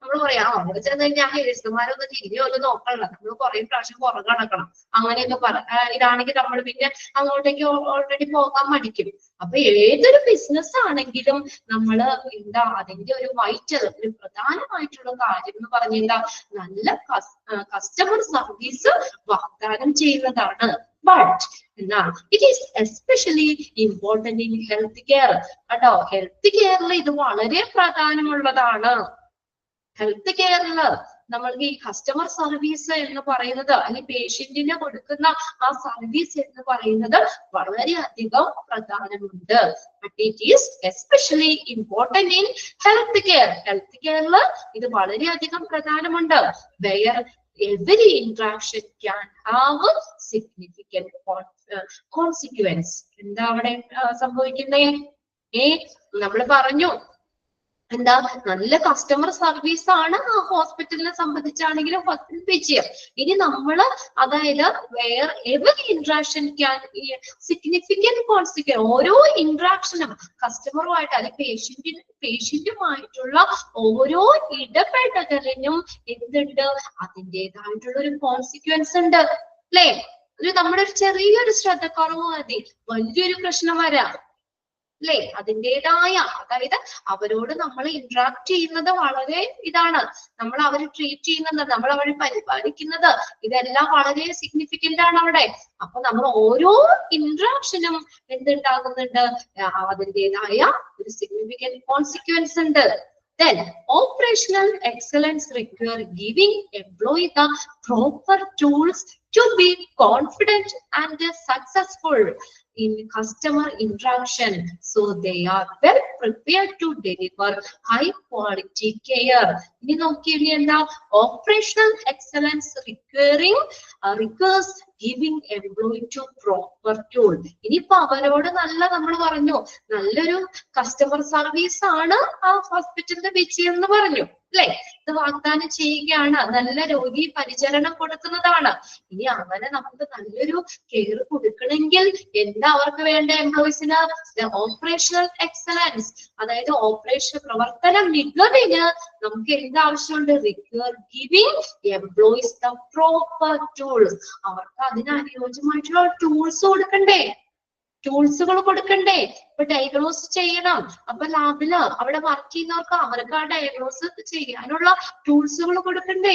നമ്മൾ പറയാം അവിടെ ചെന്ന് കഴിഞ്ഞാൽ ഹെൽസുമാരൊന്നും തിരിഞ്ഞു ഒന്ന് നോക്കണ്ട, നമ്മൾ കുറെ പ്രാവശ്യം പുറകെ നടക്കണം അങ്ങനെയൊക്കെ ഇതാണെങ്കിൽ നമ്മൾ പിന്നെ അങ്ങോട്ടേക്ക് ഓൾറെഡി പോകാൻ മടിക്കും. അപ്പൊ ഏതൊരു ബിസിനസ് ആണെങ്കിലും നമ്മള് എന്താ അതിന്റെ ഒരു ഒരു പ്രധാനമായിട്ടുള്ള കാര്യം എന്ന് പറഞ്ഞാൽ നല്ല കസ്റ്റമർ സർവീസ് വാഗ്ദാനം ചെയ്യുന്നതാണ്. ബട്ട് എന്നാ it is especially important in health care. കേട്ടോ, ഹെൽത്ത് കെയറിൽ ഇത് വളരെ പ്രാധാന്യമുള്ളതാണ്. ഹെൽത്ത് കെയറില് നമ്മൾക്ക് ഈ കസ്റ്റമർ സർവീസ് എന്ന് പറയുന്നത് അല്ലെങ്കിൽ പേഷ്യന്റിന് കൊടുക്കുന്ന ആ സർവീസ് എന്ന് പറയുന്നത് വളരെയധികം പ്രധാനമുണ്ട്. But it is especially important in health care. Health കെയറില് ഇത് വളരെയധികം പ്രധാനമുണ്ട്. Where every interaction can have significant consequence. എന്താ അവിടെ സംഭവിക്കുന്നേ? നമ്മൾ പറഞ്ഞു എന്താ, നല്ല കസ്റ്റമർ സർവീസ് ആണ് ആ ഹോസ്പിറ്റലിനെ സംബന്ധിച്ചാണെങ്കിലും ഹോസ്പിറ്റൽ വിജയം. ഇനി നമ്മള് അതായത് every interaction can significant consequence. ഓരോ ഇന്ററാക്ഷനും കസ്റ്റമറുമായിട്ട് അല്ലെങ്കിൽ പേഷ്യന്റുമായിട്ടുള്ള ഓരോ ഇടപെടലിനും എന്തുണ്ട്, അതിൻ്റെതായിട്ടുള്ള ഒരു കോൺസിക്വൻസ് ഉണ്ട് അല്ലേ? നമ്മുടെ ഒരു ചെറിയൊരു ശ്രദ്ധക്കുറവ് മതി വലിയൊരു പ്രശ്നം വരാം അല്ലെ? അതിൻ്റെതായ അതായത് അവരോട് നമ്മൾ ഇന്ററാക്ട് ചെയ്യുന്നത് വളരെ ഇതാണ്, നമ്മൾ അവരെ ട്രീറ്റ് ചെയ്യുന്നത്, നമ്മൾ അവരെ പരിപാലിക്കുന്നത്, ഇതെല്ലാം വളരെ സിഗ്നിഫിക്കന്റ് ആണ് അവിടെ. അപ്പൊ നമ്മൾ ഓരോ ഇന്ററാക്ഷനും എന്തുണ്ടാകുന്നുണ്ട്, അതിൻ്റെതായ ഒരു സിഗ്നിഫിക്കന്റ് കോൺസിക്വൻസ് ഉണ്ട്. Then operational excellence require giving employee the proper tools to be confident and successful in customer interaction, so they are well prepared to deliver high quality care. ഇനി നോക്കിയാൽ എന്താ, operational excellence requires giving employee to proper tool. ഇനിയിപ്പോ അവരോട് നമ്മൾ പറഞ്ഞു നല്ലൊരു customer service ആണ് ആ ഹോസ്പിറ്റലിന്റെ വിജയം എന്ന് പറഞ്ഞു അല്ലെ? ഇത് വാഗ്ദാനം ചെയ്യുകയാണ്, നല്ല രോഗി പരിചരണം കൊടുക്കുന്നതാണ്. ഇനി അങ്ങനെ നമുക്ക് നല്ലൊരു കെയർ കൊടുക്കണമെങ്കിൽ എന്താ അവർക്ക് വേണ്ട എംപ്ലോയീസിന്? ഓപ്പറേഷണൽ എക്സലൻസ്, അതായത് ഓപ്പറേഷൻ പ്രവർത്തന മികവിന് നമുക്ക് എന്താവശ്യമുണ്ട്? Require giving employees the proper tools. അവർക്ക് അതിന് അനുയോജ്യമായിട്ടുള്ള ടൂൾസ് കൊടുക്കണ്ടേ? ടൂൾസുകൾ കൊടുക്കണ്ടേ? ഇപ്പൊ ഡയഗ്നോസ് ചെയ്യണം, അപ്പൊ ലാബില് അവിടെ വർക്ക് ചെയ്യുന്നവർക്ക് അവർക്ക് ആ ഡയഗ്നോസ് ചെയ്യാനുള്ള ടൂൾസുകൾ കൊടുക്കണ്ടേ?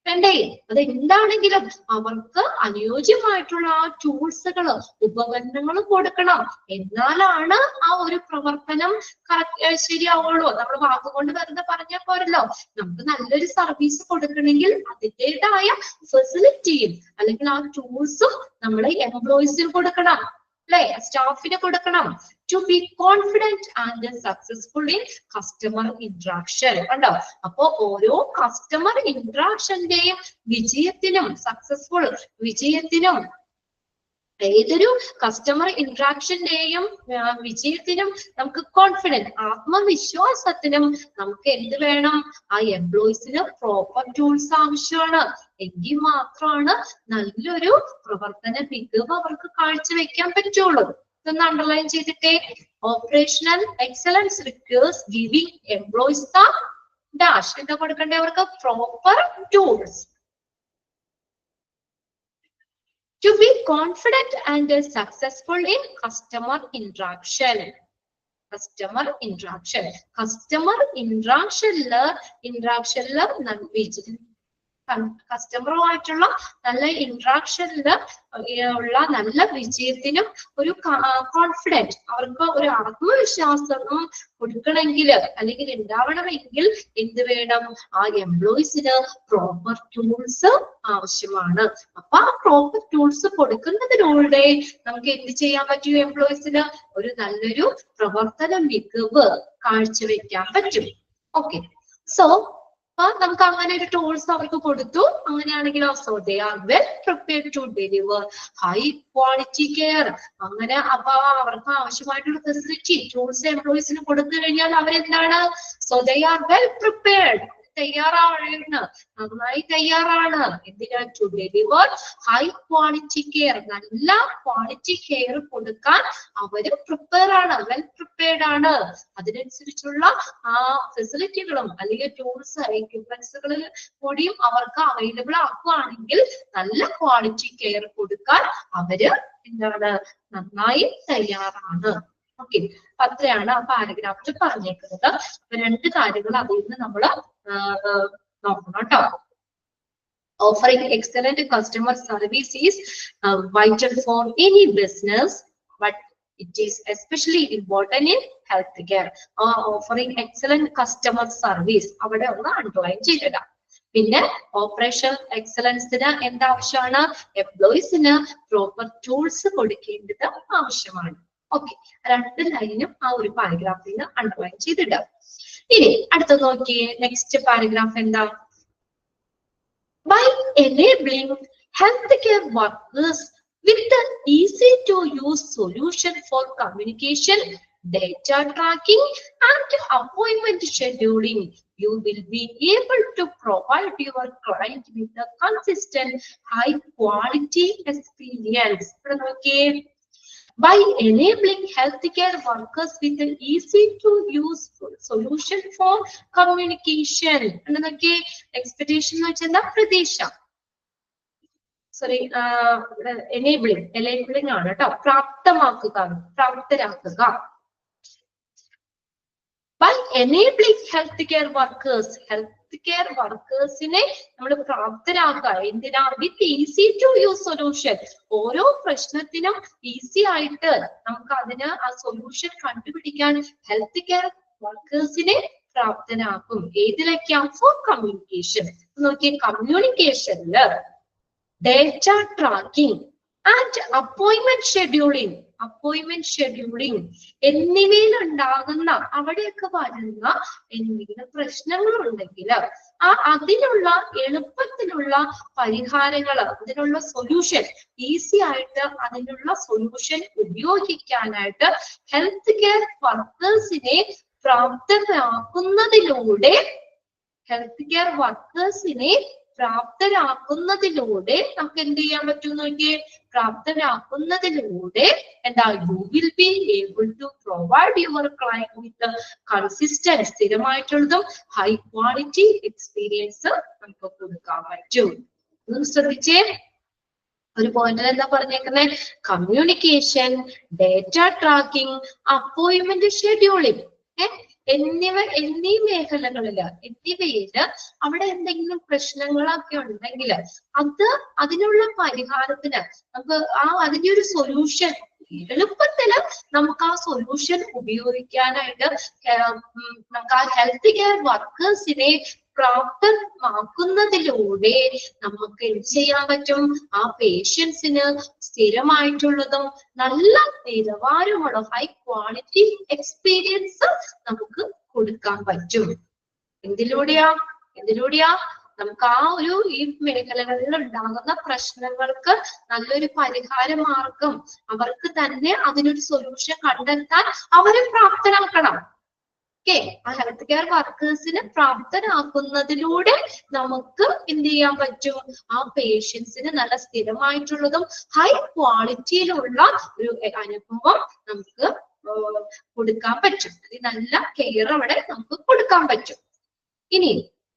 വേണ്ടേ? അത് എന്താണെങ്കിലും അവർക്ക് അനുയോജ്യമായിട്ടുള്ള ആ ടൂൾസുകൾ ഉപകരണങ്ങൾ കൊടുക്കണം. എന്നാലാണ് ആ ഒരു പ്രവർത്തനം ശരിയാവുള്ളൂ. നമ്മൾ വാക്കുകൊണ്ട് വെറുതെ പറഞ്ഞാൽ പോരല്ലോ. നമുക്ക് നല്ലൊരു സർവീസ് കൊടുക്കണമെങ്കിൽ അതിൻ്റെതായ ഫെസിലിറ്റിയും അല്ലെങ്കിൽ ആ ടൂൾസും നമ്മളെ എംപ്ലോയീസിന് കൊടുക്കണം അല്ലെ? സ്റ്റാഫിന് കൊടുക്കണം. To be confident and successful in customer interaction. കണ്ടോ? അപ്പൊ ഓരോ കസ്റ്റമർ ഇന്ററാക്ഷന്റെയും വിജയത്തിനും ഏതൊരു കസ്റ്റമർ ഇന്ററാക്ഷന്റെയും വിജയത്തിനും നമുക്ക് കോൺഫിഡൻസ്, ആത്മവിശ്വാസത്തിനും നമുക്ക് എന്ത് വേണം? ആ എംപ്ലോയീസിന് പ്രോപ്പർ ടൂൾസ് ആവശ്യമാണ്. എങ്കിൽ മാത്രമാണ് നല്ലൊരു പ്രവർത്തന മികവ് അവർക്ക് കാഴ്ചവെക്കാൻ പറ്റുള്ളൂ. ഇതൊന്ന് അണ്ടർലൈൻ ചെയ്തിട്ടേ. Operational excellence requires giving employees the dash. എന്താ കൊടുക്കണ്ടേ അവർക്ക്? Proper tools to be confident and successful in customer interaction. Customer interaction കസ്റ്റമറുമായിട്ടുള്ള നല്ല ഇന്ററാക്ഷനില് ഉള്ള നല്ല വിജയത്തിനും ഒരു കോൺഫിഡൻറ്റ്, അവർക്ക് ഒരു ആത്മവിശ്വാസവും കൊടുക്കണമെങ്കിൽ അല്ലെങ്കിൽ ഉണ്ടാവണമെങ്കിൽ എന്ത് വേണം? ആ എംപ്ലോയീസിന് പ്രോപ്പർ ടൂൾസ് ആവശ്യമാണ്. അപ്പൊ ആ പ്രോപ്പർ ടൂൾസ് കൊടുക്കുന്നതിലൂടെ നമുക്ക് എന്ത് ചെയ്യാൻ പറ്റും? എംപ്ലോയീസിന് ഒരു നല്ലൊരു പ്രവർത്തന മികവ് കാഴ്ചവെക്കാൻ പറ്റും. ഓക്കെ, സോ നമുക്ക് അങ്ങനെ ഒരു ടൂൾസ് അവർക്ക് കൊടുത്തു. അങ്ങനെയാണെങ്കിലോ so they are well prepared to deliver high quality care. അങ്ങനെ അപ്പൊ അവർക്ക് ആവശ്യമായിട്ടുള്ള ഫെസിലിറ്റി ടൂൾസ് എംപ്ലോയീസിന് കൊടുത്തു കഴിഞ്ഞാൽ അവരെന്താണ്? So they are well prepared. നന്നായി തയ്യാറാണ് എന്തിനാ? To deliver high quality care, നല്ല ക്വാളിറ്റി കെയർ കൊടുക്കാൻ അവര് പ്രിപ്പയർ ആണ്, വെൽ പ്രിപ്പയർഡ് ആണ്. അതിനനുസരിച്ചുള്ള ആ ഫെസിലിറ്റികളും അല്ലെങ്കിൽ ടൂൾസ് എക്യുപ്മെന്റ്സുകളിൽ കൂടിയും അവർക്ക് അവൈലബിൾ ആക്കുകയാണെങ്കിൽ നല്ല ക്വാളിറ്റി കെയർ കൊടുക്കാൻ അവര് എന്താണ്? നന്നായി തയ്യാറാണ്. ഓക്കെ, അത്രയാണ് ആ പാരഗ്രാഫിൽ പറഞ്ഞേക്കുന്നത്. രണ്ട് കാര്യങ്ങൾ അതിൽ നിന്ന് നമ്മൾ നോക്കണം കേട്ടോ. Offering excellent customer service is vital for any business, but it is especially important in healthcare. Offering excellent customer service അവിടെ ഒന്ന് അണ്ടർലൈൻ ചെയ്തിടാം. പിന്നെ ഓപ്പറേഷൻ എക്സലൻസിന് എന്താവശ്യമാണ്? എംപ്ലോയീസിന് പ്രോപ്പർ ടൂൾസ് കൊടുക്കേണ്ടത് ആവശ്യമാണ്. ഓക്കെ, രണ്ട് ലൈനും ആ ഒരു പാരഗ്രാഫിൽ നിന്ന് അണ്ടർലൈൻ ചെയ്തിടാം. ഇനി അടുത്ത നോക്കിയേ, നെക്സ്റ്റ് പാരഗ്രാഫ് എന്താ? By enabling healthcare workers with the easy-to-use solution for communication, data tracking, and appointment scheduling, you will be able to provide your client with a consistent, high-quality experience. Okay. By enabling healthcare workers with an easy-to-use solution for communication. Okay. Expectation വെച്ചാൽ പ്രതീക്ഷ. Sorry, enabling ആണ് കേട്ടോ. പ്രാപ്തമാക്കുക, പ്രാപ്തരാക്കുക. By enabling healthcare workers, healthcare workersനെ നമ്മൾ പ്രാപ്തരാക്കുക. എന്തിനാ? With easy to use solution. ഓരോ പ്രശ്നത്തിനും easy ആയിട്ട് നമുക്ക് അതിന് ആ സൊല്യൂഷൻ കണ്ടുപിടിക്കാൻ ഹെൽത്ത് കെയർ വർക്കേഴ്സിനെ പ്രാപ്തനാക്കും. ഏതിലൊക്കെയാ? For communication. നോക്കിയ കമ്മ്യൂണിക്കേഷനില് data tracking and appointment scheduling എന്നിവയിൽ ഉണ്ടാകുന്ന അവിടെയൊക്കെ വരുന്ന എന്തെങ്കിലും പ്രശ്നങ്ങളുണ്ടെങ്കിൽ അതിനുള്ള എളുപ്പത്തിലുള്ള പരിഹാരങ്ങൾ, അതിനുള്ള സൊല്യൂഷൻ ഈസി ആയിട്ട് അതിനുള്ള സൊല്യൂഷൻ ഉപയോഗിക്കാനായിട്ട് ഹെൽത്ത് കെയർ വർക്കേഴ്സിനെ പ്രാപ്തരാക്കുന്നതിലൂടെ നമുക്ക് എന്ത് ചെയ്യാൻ പറ്റും നോക്കിയേ? പ്രാപ്തരാക്കുന്നതിലൂടെ എന്താ? You will be able to provide your client with consistent, സ്ഥിരമായിട്ടുള്ളതും ഹൈ ക്വാളിറ്റി എക്സ്പീരിയൻസ് നമുക്ക് കൊടുക്കാൻ പറ്റും. ഒന്ന് ശ്രദ്ധിച്ചേ, ഒരു പോയിന്റിൽ എന്താ പറഞ്ഞേക്കുന്നത്? Communication, data tracking, appointment scheduling എന്നീ മേഖലകളില് അവിടെ എന്തെങ്കിലും പ്രശ്നങ്ങളൊക്കെ ഉണ്ടെങ്കിൽ അതിനുള്ള പരിഹാരത്തിന് നമുക്ക് അതിന്റെ ഒരു സൊല്യൂഷൻ എളുപ്പത്തില് നമുക്ക് ആ സൊല്യൂഷൻ ഉപയോഗിക്കാനായിട്ട് നമുക്ക് ആ ഹെൽത്ത് കെയർ വർക്കേഴ്സിനെ പ്രാപ്തമാക്കുന്നതിലൂടെ നമുക്ക് എന്ത് ചെയ്യാൻ പറ്റും? ആ പേഷ്യൻസിന് സ്ഥിരമായിട്ടുള്ളതും നല്ല നിലവാരമുള്ള ഹൈ ക്വാളിറ്റി എക്സ്പീരിയൻസ് നമുക്ക് കൊടുക്കാൻ പറ്റും. എന്തിലൂടെയാ? നമുക്ക് ആ ഒരു ഈ മേഖലകളിൽ ഉണ്ടാകുന്ന പ്രശ്നങ്ങൾക്ക് നല്ലൊരു പരിഹാര മാർഗം അവർക്ക് തന്നെ അതിനൊരു സൊല്യൂഷൻ കണ്ടെത്താൻ അവരെ പ്രാപ്തരാക്കണം. ഓക്കെ, ആ ഹെൽത്ത് കെയർ വർക്കേഴ്സിനെ പ്രാപ്തരാക്കുന്നതിലൂടെ നമുക്ക് എന്ത് ചെയ്യാൻ പറ്റും? ആ പേഷ്യൻസിന് നല്ല സ്ഥിരമായിട്ടുള്ളതും ഹൈ ക്വാളിറ്റിയിലുള്ള ഒരു അനുഭവം നമുക്ക് കൊടുക്കാൻ പറ്റും. നല്ല കെയർ അവിടെ നമുക്ക് കൊടുക്കാൻ പറ്റും. ഇനി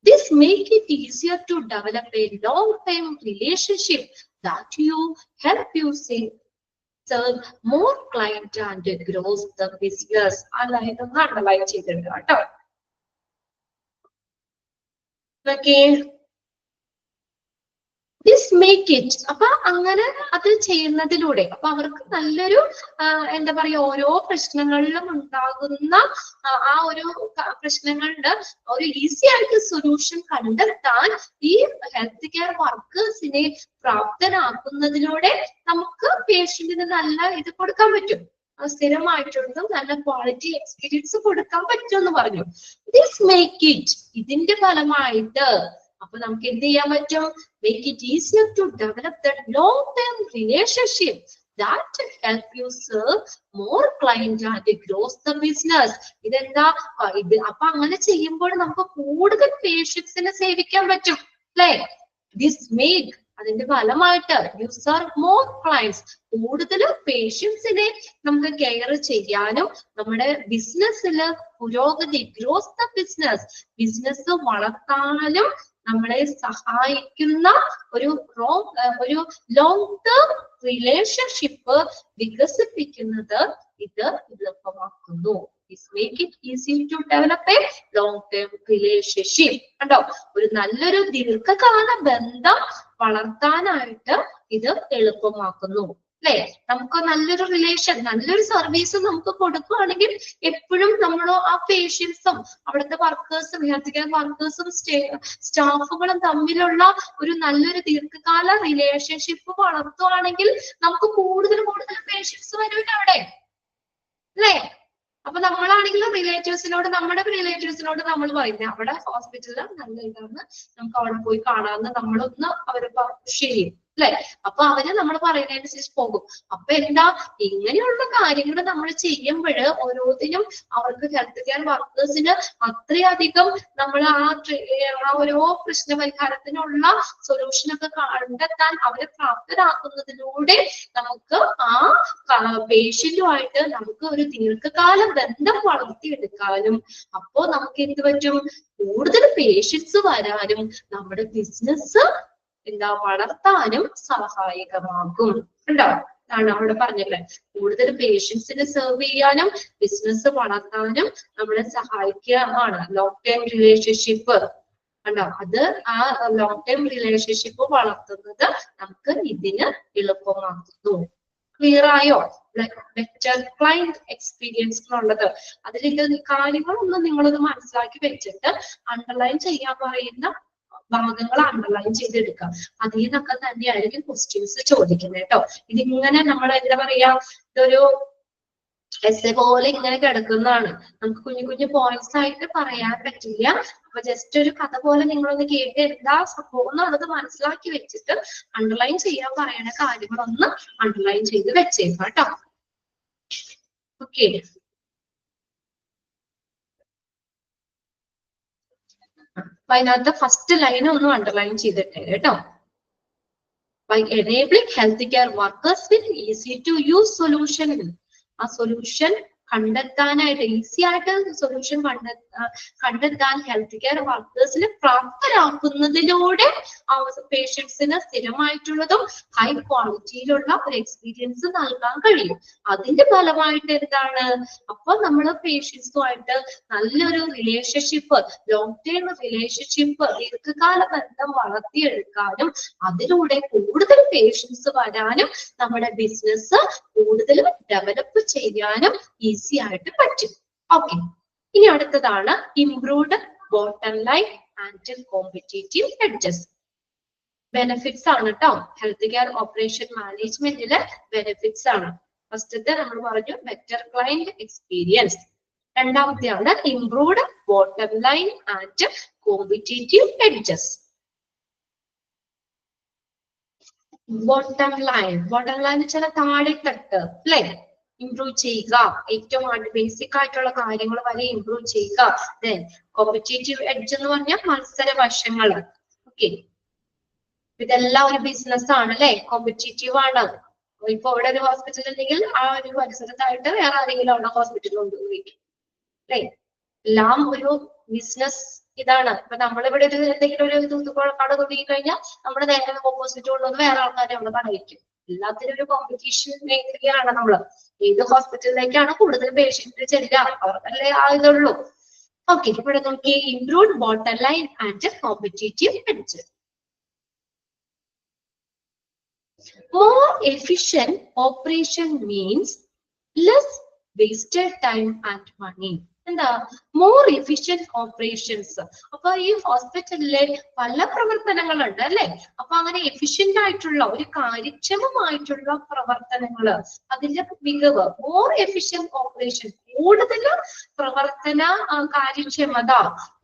this make it easier to develop a long-term relationship that help you serve more client and grows the business. അതായത് അണ്ടർലൈൻ ചെയ്തിട്ടുണ്ട് കേട്ടോ. Okay. This make it, അപ്പൊ അങ്ങനെ അത് ചെയ്യുന്നതിലൂടെ അപ്പൊ അവർക്ക് നല്ലൊരു എന്താ പറയാ, ഓരോ പ്രശ്നങ്ങളിലും ഉണ്ടാകുന്ന ആ ഒരു പ്രശ്നങ്ങളുടെ ഒരു ഈസി ആയിട്ട് സൊല്യൂഷൻ കണ്ടെത്താൻ ഈ ഹെൽത്ത് കെയർ വർക്കേഴ്സിനെ പ്രാപ്തരാക്കുന്നതിലൂടെ നമുക്ക് പേഷ്യന്റിന് നല്ല ഇത് കൊടുക്കാൻ പറ്റും. സ്ഥിരമായിട്ടുള്ളതും നല്ല ക്വാളിറ്റി എക്സ്പീരിയൻസ് കൊടുക്കാൻ പറ്റും എന്ന് പറഞ്ഞു. ദിസ് മേക്ക് ഇറ്റ്, ഇതിന്റെ ഫലമായിട്ട് അപ്പൊ നമുക്ക് എന്ത് ചെയ്യാൻ പറ്റും? Make it easier to develop the long term relationship that help you serve more client and grows the business. ഇതെന്താ ഇത് അപ്പൊ അങ്ങനെ ചെയ്യുമ്പോൾ നമുക്ക് കൂടുതൽ പേഷ്യൻസിനെ സേവിക്കാൻ പറ്റും അല്ലേ? ദിസ് മേക്ക് അതിന്റെ ഫലമായിട്ട് യു സർവ് മോർ ക്ലയൻസ്, കൂടുതൽ പേഷ്യൻസിനെ നമുക്ക് കെയർ ചെയ്യാനും നമ്മുടെ ബിസിനസ്സിൽ പുരോഗതി ഗ്രോസ് ദ ബിസിനസ് വളർത്താനും നമ്മളെ സഹായിക്കുന്ന ഒരു ലോങ് ടേം റിലേഷൻഷിപ്പ് വികസിപ്പിക്കുന്നത് ഇത് എളുപ്പമാക്കുന്നു. Make it easy to develop a long-term relationship. കണ്ടോ, ഒരു നല്ലൊരു ദീർഘകാല ബന്ധം വളർത്താനായിട്ട് ഇത് എളുപ്പമാക്കുന്നു അല്ലെ? നമുക്ക് നല്ലൊരു റിലേഷൻ, നല്ലൊരു സർവീസ് നമുക്ക് കൊടുക്കുകയാണെങ്കിൽ എപ്പോഴും നമ്മൾ ആ പേഷ്യൻസും അവിടുത്തെ വർക്കേഴ്സും ഹെൽത്ത് കെയർ വർക്കേഴ്സും സ്റ്റാഫുകളും തമ്മിലുള്ള ഒരു നല്ലൊരു ദീർഘകാല റിലേഷൻഷിപ്പ് വളർത്തുകയാണെങ്കിൽ നമുക്ക് കൂടുതൽ പേഷ്യൻസ് വരും അവിടെ അല്ലേ? അപ്പൊ നമ്മളാണെങ്കിലും നമ്മുടെ റിലേറ്റീവ്സിനോട് നമ്മൾ പറയുന്നത് അവിടെ ഹോസ്പിറ്റലിൽ നല്ല ഇതാണ്, നമുക്ക് അവിടെ പോയി കാണാമെന്ന് നമ്മളൊന്ന് അവര് ശരി അല്ലെ? അപ്പൊ അവര് നമ്മൾ പറയുന്നതനുസരിച്ച് പോകും. അപ്പൊ എന്താ, ഇങ്ങനെയുള്ള കാര്യങ്ങൾ നമ്മൾ ചെയ്യുമ്പോൾ ഓരോന്നിനും അവർക്ക് ഹെൽത്ത് കെയർ വർക്കേഴ്സിന് അത്രയധികം നമ്മൾ ആ ഓരോ പ്രശ്ന പരിഹാരത്തിനുള്ള സൊല്യൂഷനൊക്കെ കണ്ടെത്താൻ അവരെ പ്രാപ്തരാക്കുന്നതിലൂടെ നമുക്ക് ആ പേഷ്യന്റുമായിട്ട് നമുക്ക് ഒരു ദീർഘകാല ബന്ധം വളർത്തിയെടുക്കാനും അപ്പോ നമുക്ക് എന്ത് പറ്റും, കൂടുതൽ പേഷ്യൻസ് വരാനും നമ്മുടെ ബിസിനസ് എന്താ വളർത്താനും സഹായകമാകും. ഉണ്ടോ? ആണ് അവിടെ പറഞ്ഞല്ലേ, കൂടുതൽ പേഷ്യൻസിനെ സെർവ് ചെയ്യാനും ബിസിനസ് വളർത്താനും നമ്മളെ സഹായിക്കുകയാണ് ലോങ് ടേം റിലേഷൻഷിപ്പ്. കണ്ടോ, അത് ആ ലോങ് ടേം റിലേഷൻഷിപ്പ് വളർത്തുന്നത് നമുക്ക് ഇതിന് എളുപ്പമാക്കുന്നു. ക്ലിയർ ആയോ? ബെറ്റർ ക്ലയന്റ് എക്സ്പീരിയൻസ് എന്നുള്ളത് അതിൽ കാര്യങ്ങളൊന്നും നിങ്ങളൊന്ന് മനസ്സിലാക്കി വെച്ചിട്ട് അണ്ടർലൈൻ ചെയ്യാൻ പറയുന്ന ഭാഗങ്ങൾ അണ്ടർലൈൻ ചെയ്തെടുക്കാം. അതിൽ നിന്നൊക്കെ തന്നെയായിരിക്കും ക്വസ്റ്റ്യൻസ് ചോദിക്കുന്നത് കേട്ടോ. ഇതിങ്ങനെ നമ്മൾ എന്താ പറയാ, ഇതൊരു എസ്സേ പോലെ ഇങ്ങനെ കിടക്കുന്നതാണ്, നമുക്ക് കുഞ്ഞു കുഞ്ഞു പോയിന്റ്സ് ആയിട്ട് പറയാൻ പറ്റില്ല. അപ്പൊ ജസ്റ്റ് ഒരു കഥ പോലെ നിങ്ങളൊന്ന് കേട്ട് എന്താ സംഭവം എന്നുള്ളത് മനസ്സിലാക്കി വെച്ചിട്ട് അണ്ടർലൈൻ ചെയ്യാൻ പറയുന്ന കാര്യങ്ങളൊന്ന് അണ്ടർലൈൻ ചെയ്ത് വെച്ചേക്കാം കേട്ടോ. ഓക്കെ, അപ്പൊ അതിനകത്ത് ഫസ്റ്റ് ലൈൻ ഒന്നും അണ്ടർലൈൻ ചെയ്തിട്ടേ കേട്ടോ. By enabling healthcare workers with easy to use solution, ആ സൊല്യൂഷൻ കണ്ടെത്താനായിട്ട് ഈസി ആയിട്ട് സൊല്യൂഷൻ കണ്ടെത്താൻ ഹെൽത്ത് കെയർ വർക്കേഴ്സിനെ പ്രാപ്തരാക്കുന്നതിലൂടെ പേഷ്യൻസിന് സ്ഥിരമായിട്ടുള്ളതും ഹൈ ക്വാളിറ്റിയിലുള്ള ഒരു എക്സ്പീരിയൻസ് നൽകാൻ കഴിയും. അതിന്റെ ഫലമായിട്ട് എന്താണ്, അപ്പൊ നമ്മൾ പേഷ്യൻസുമായിട്ട് നല്ലൊരു റിലേഷൻഷിപ്പ്, ലോങ് ടേം റിലേഷൻഷിപ്പ്, ദീർഘകാല ബന്ധം വളർത്തിയെടുക്കാനും അതിലൂടെ കൂടുതൽ പേഷ്യൻസ് വരാനും നമ്മുടെ ബിസിനസ് കൂടുതൽ ഡെവലപ്പ് ചെയ്യാനും ഈസി ആയിട്ട് പറ്റും. ഓക്കെ, ഇനി അടുത്തതാണ് improved bottom line and competitive edges. Benefits ആണ് കേട്ടോ, ഹെൽത്ത് കെയർ ഓപ്പറേഷൻ മാനേജ്മെന്റിലെ ബെനിഫിറ്റ്സ് ആണ്. ഫസ്റ്റത്തെ നമ്മൾ പറഞ്ഞു ബെറ്റർ ക്ലയന്റ് എക്സ്പീരിയൻസ്, രണ്ടാമത്തെയാണ് improved bottom line and competitive edges. Bottom line വെച്ചാൽ താഴെത്തട്ട് അല്ലെ, ഇംപ്രൂവ് ചെയ്യുക, ഏറ്റവും ബേസിക് ആയിട്ടുള്ള കാര്യങ്ങൾ വരെ ഇംപ്രൂവ് ചെയ്യുക. ദെൻ കോമ്പറ്റീറ്റീവ് എഡ്ജ് എന്ന് പറഞ്ഞാൽ മത്സര വശങ്ങൾ. ഓക്കെ, ഇതെല്ലാം ഒരു ബിസിനസ് ആണ് അല്ലെ, കോമ്പറ്റീറ്റീവ് ആണ്. ഇപ്പൊ ഇവിടെ ഒരു ഹോസ്പിറ്റൽ ഉണ്ടെങ്കിൽ ആ ഒരു പരിസരത്തായിട്ട് വേറെ ആരെങ്കിലും അവിടെ ഹോസ്പിറ്റലിൽ കൊണ്ടുപോയിരിക്കും അല്ലെ, എല്ലാം ഒരു ബിസിനസ് ഇതാണ്. ഇപ്പൊ നമ്മളിവിടെ ഒരു എന്തെങ്കിലും ഒരു കട തുടങ്ങി കഴിഞ്ഞാൽ നമ്മുടെ നേരെ ഓപ്പോസിറ്റ് കൊണ്ടുവന്ന് വേറെ ആൾക്കാരെ അവിടെ കടയിക്കും. എല്ലാത്തിനും ഒരു കോമ്പറ്റീഷൻ മേഖലയാണ് നമ്മള്. ഏത് ഹോസ്പിറ്റലിലേക്കാണ് കൂടുതൽ പേഷ്യന്റ് ചെല്ലുക അവർക്കല്ലേ ആയതുള്ളൂ. ഓക്കെ, ഇവിടെ നോക്കി improved bottom line and competitive edge. More efficient operation means less wasted time and money. എന്താ മോർ എഫിഷ്യന്റ് ഓപ്പറേഷൻസ്. അപ്പൊ ഈ ഹോസ്പിറ്റലിലെ പല പ്രവർത്തനങ്ങളുണ്ട് അല്ലെ, അപ്പൊ അങ്ങനെ എഫിഷ്യന്റ് ആയിട്ടുള്ള ഒരു കാര്യക്ഷമമായിട്ടുള്ള പ്രവർത്തനങ്ങള്, അതിന്റെ മികവ്, മോർ എഫിഷ്യന്റ് ഓപ്പറേഷൻ, കൂടുതൽ പ്രവർത്തന കാര്യക്ഷമത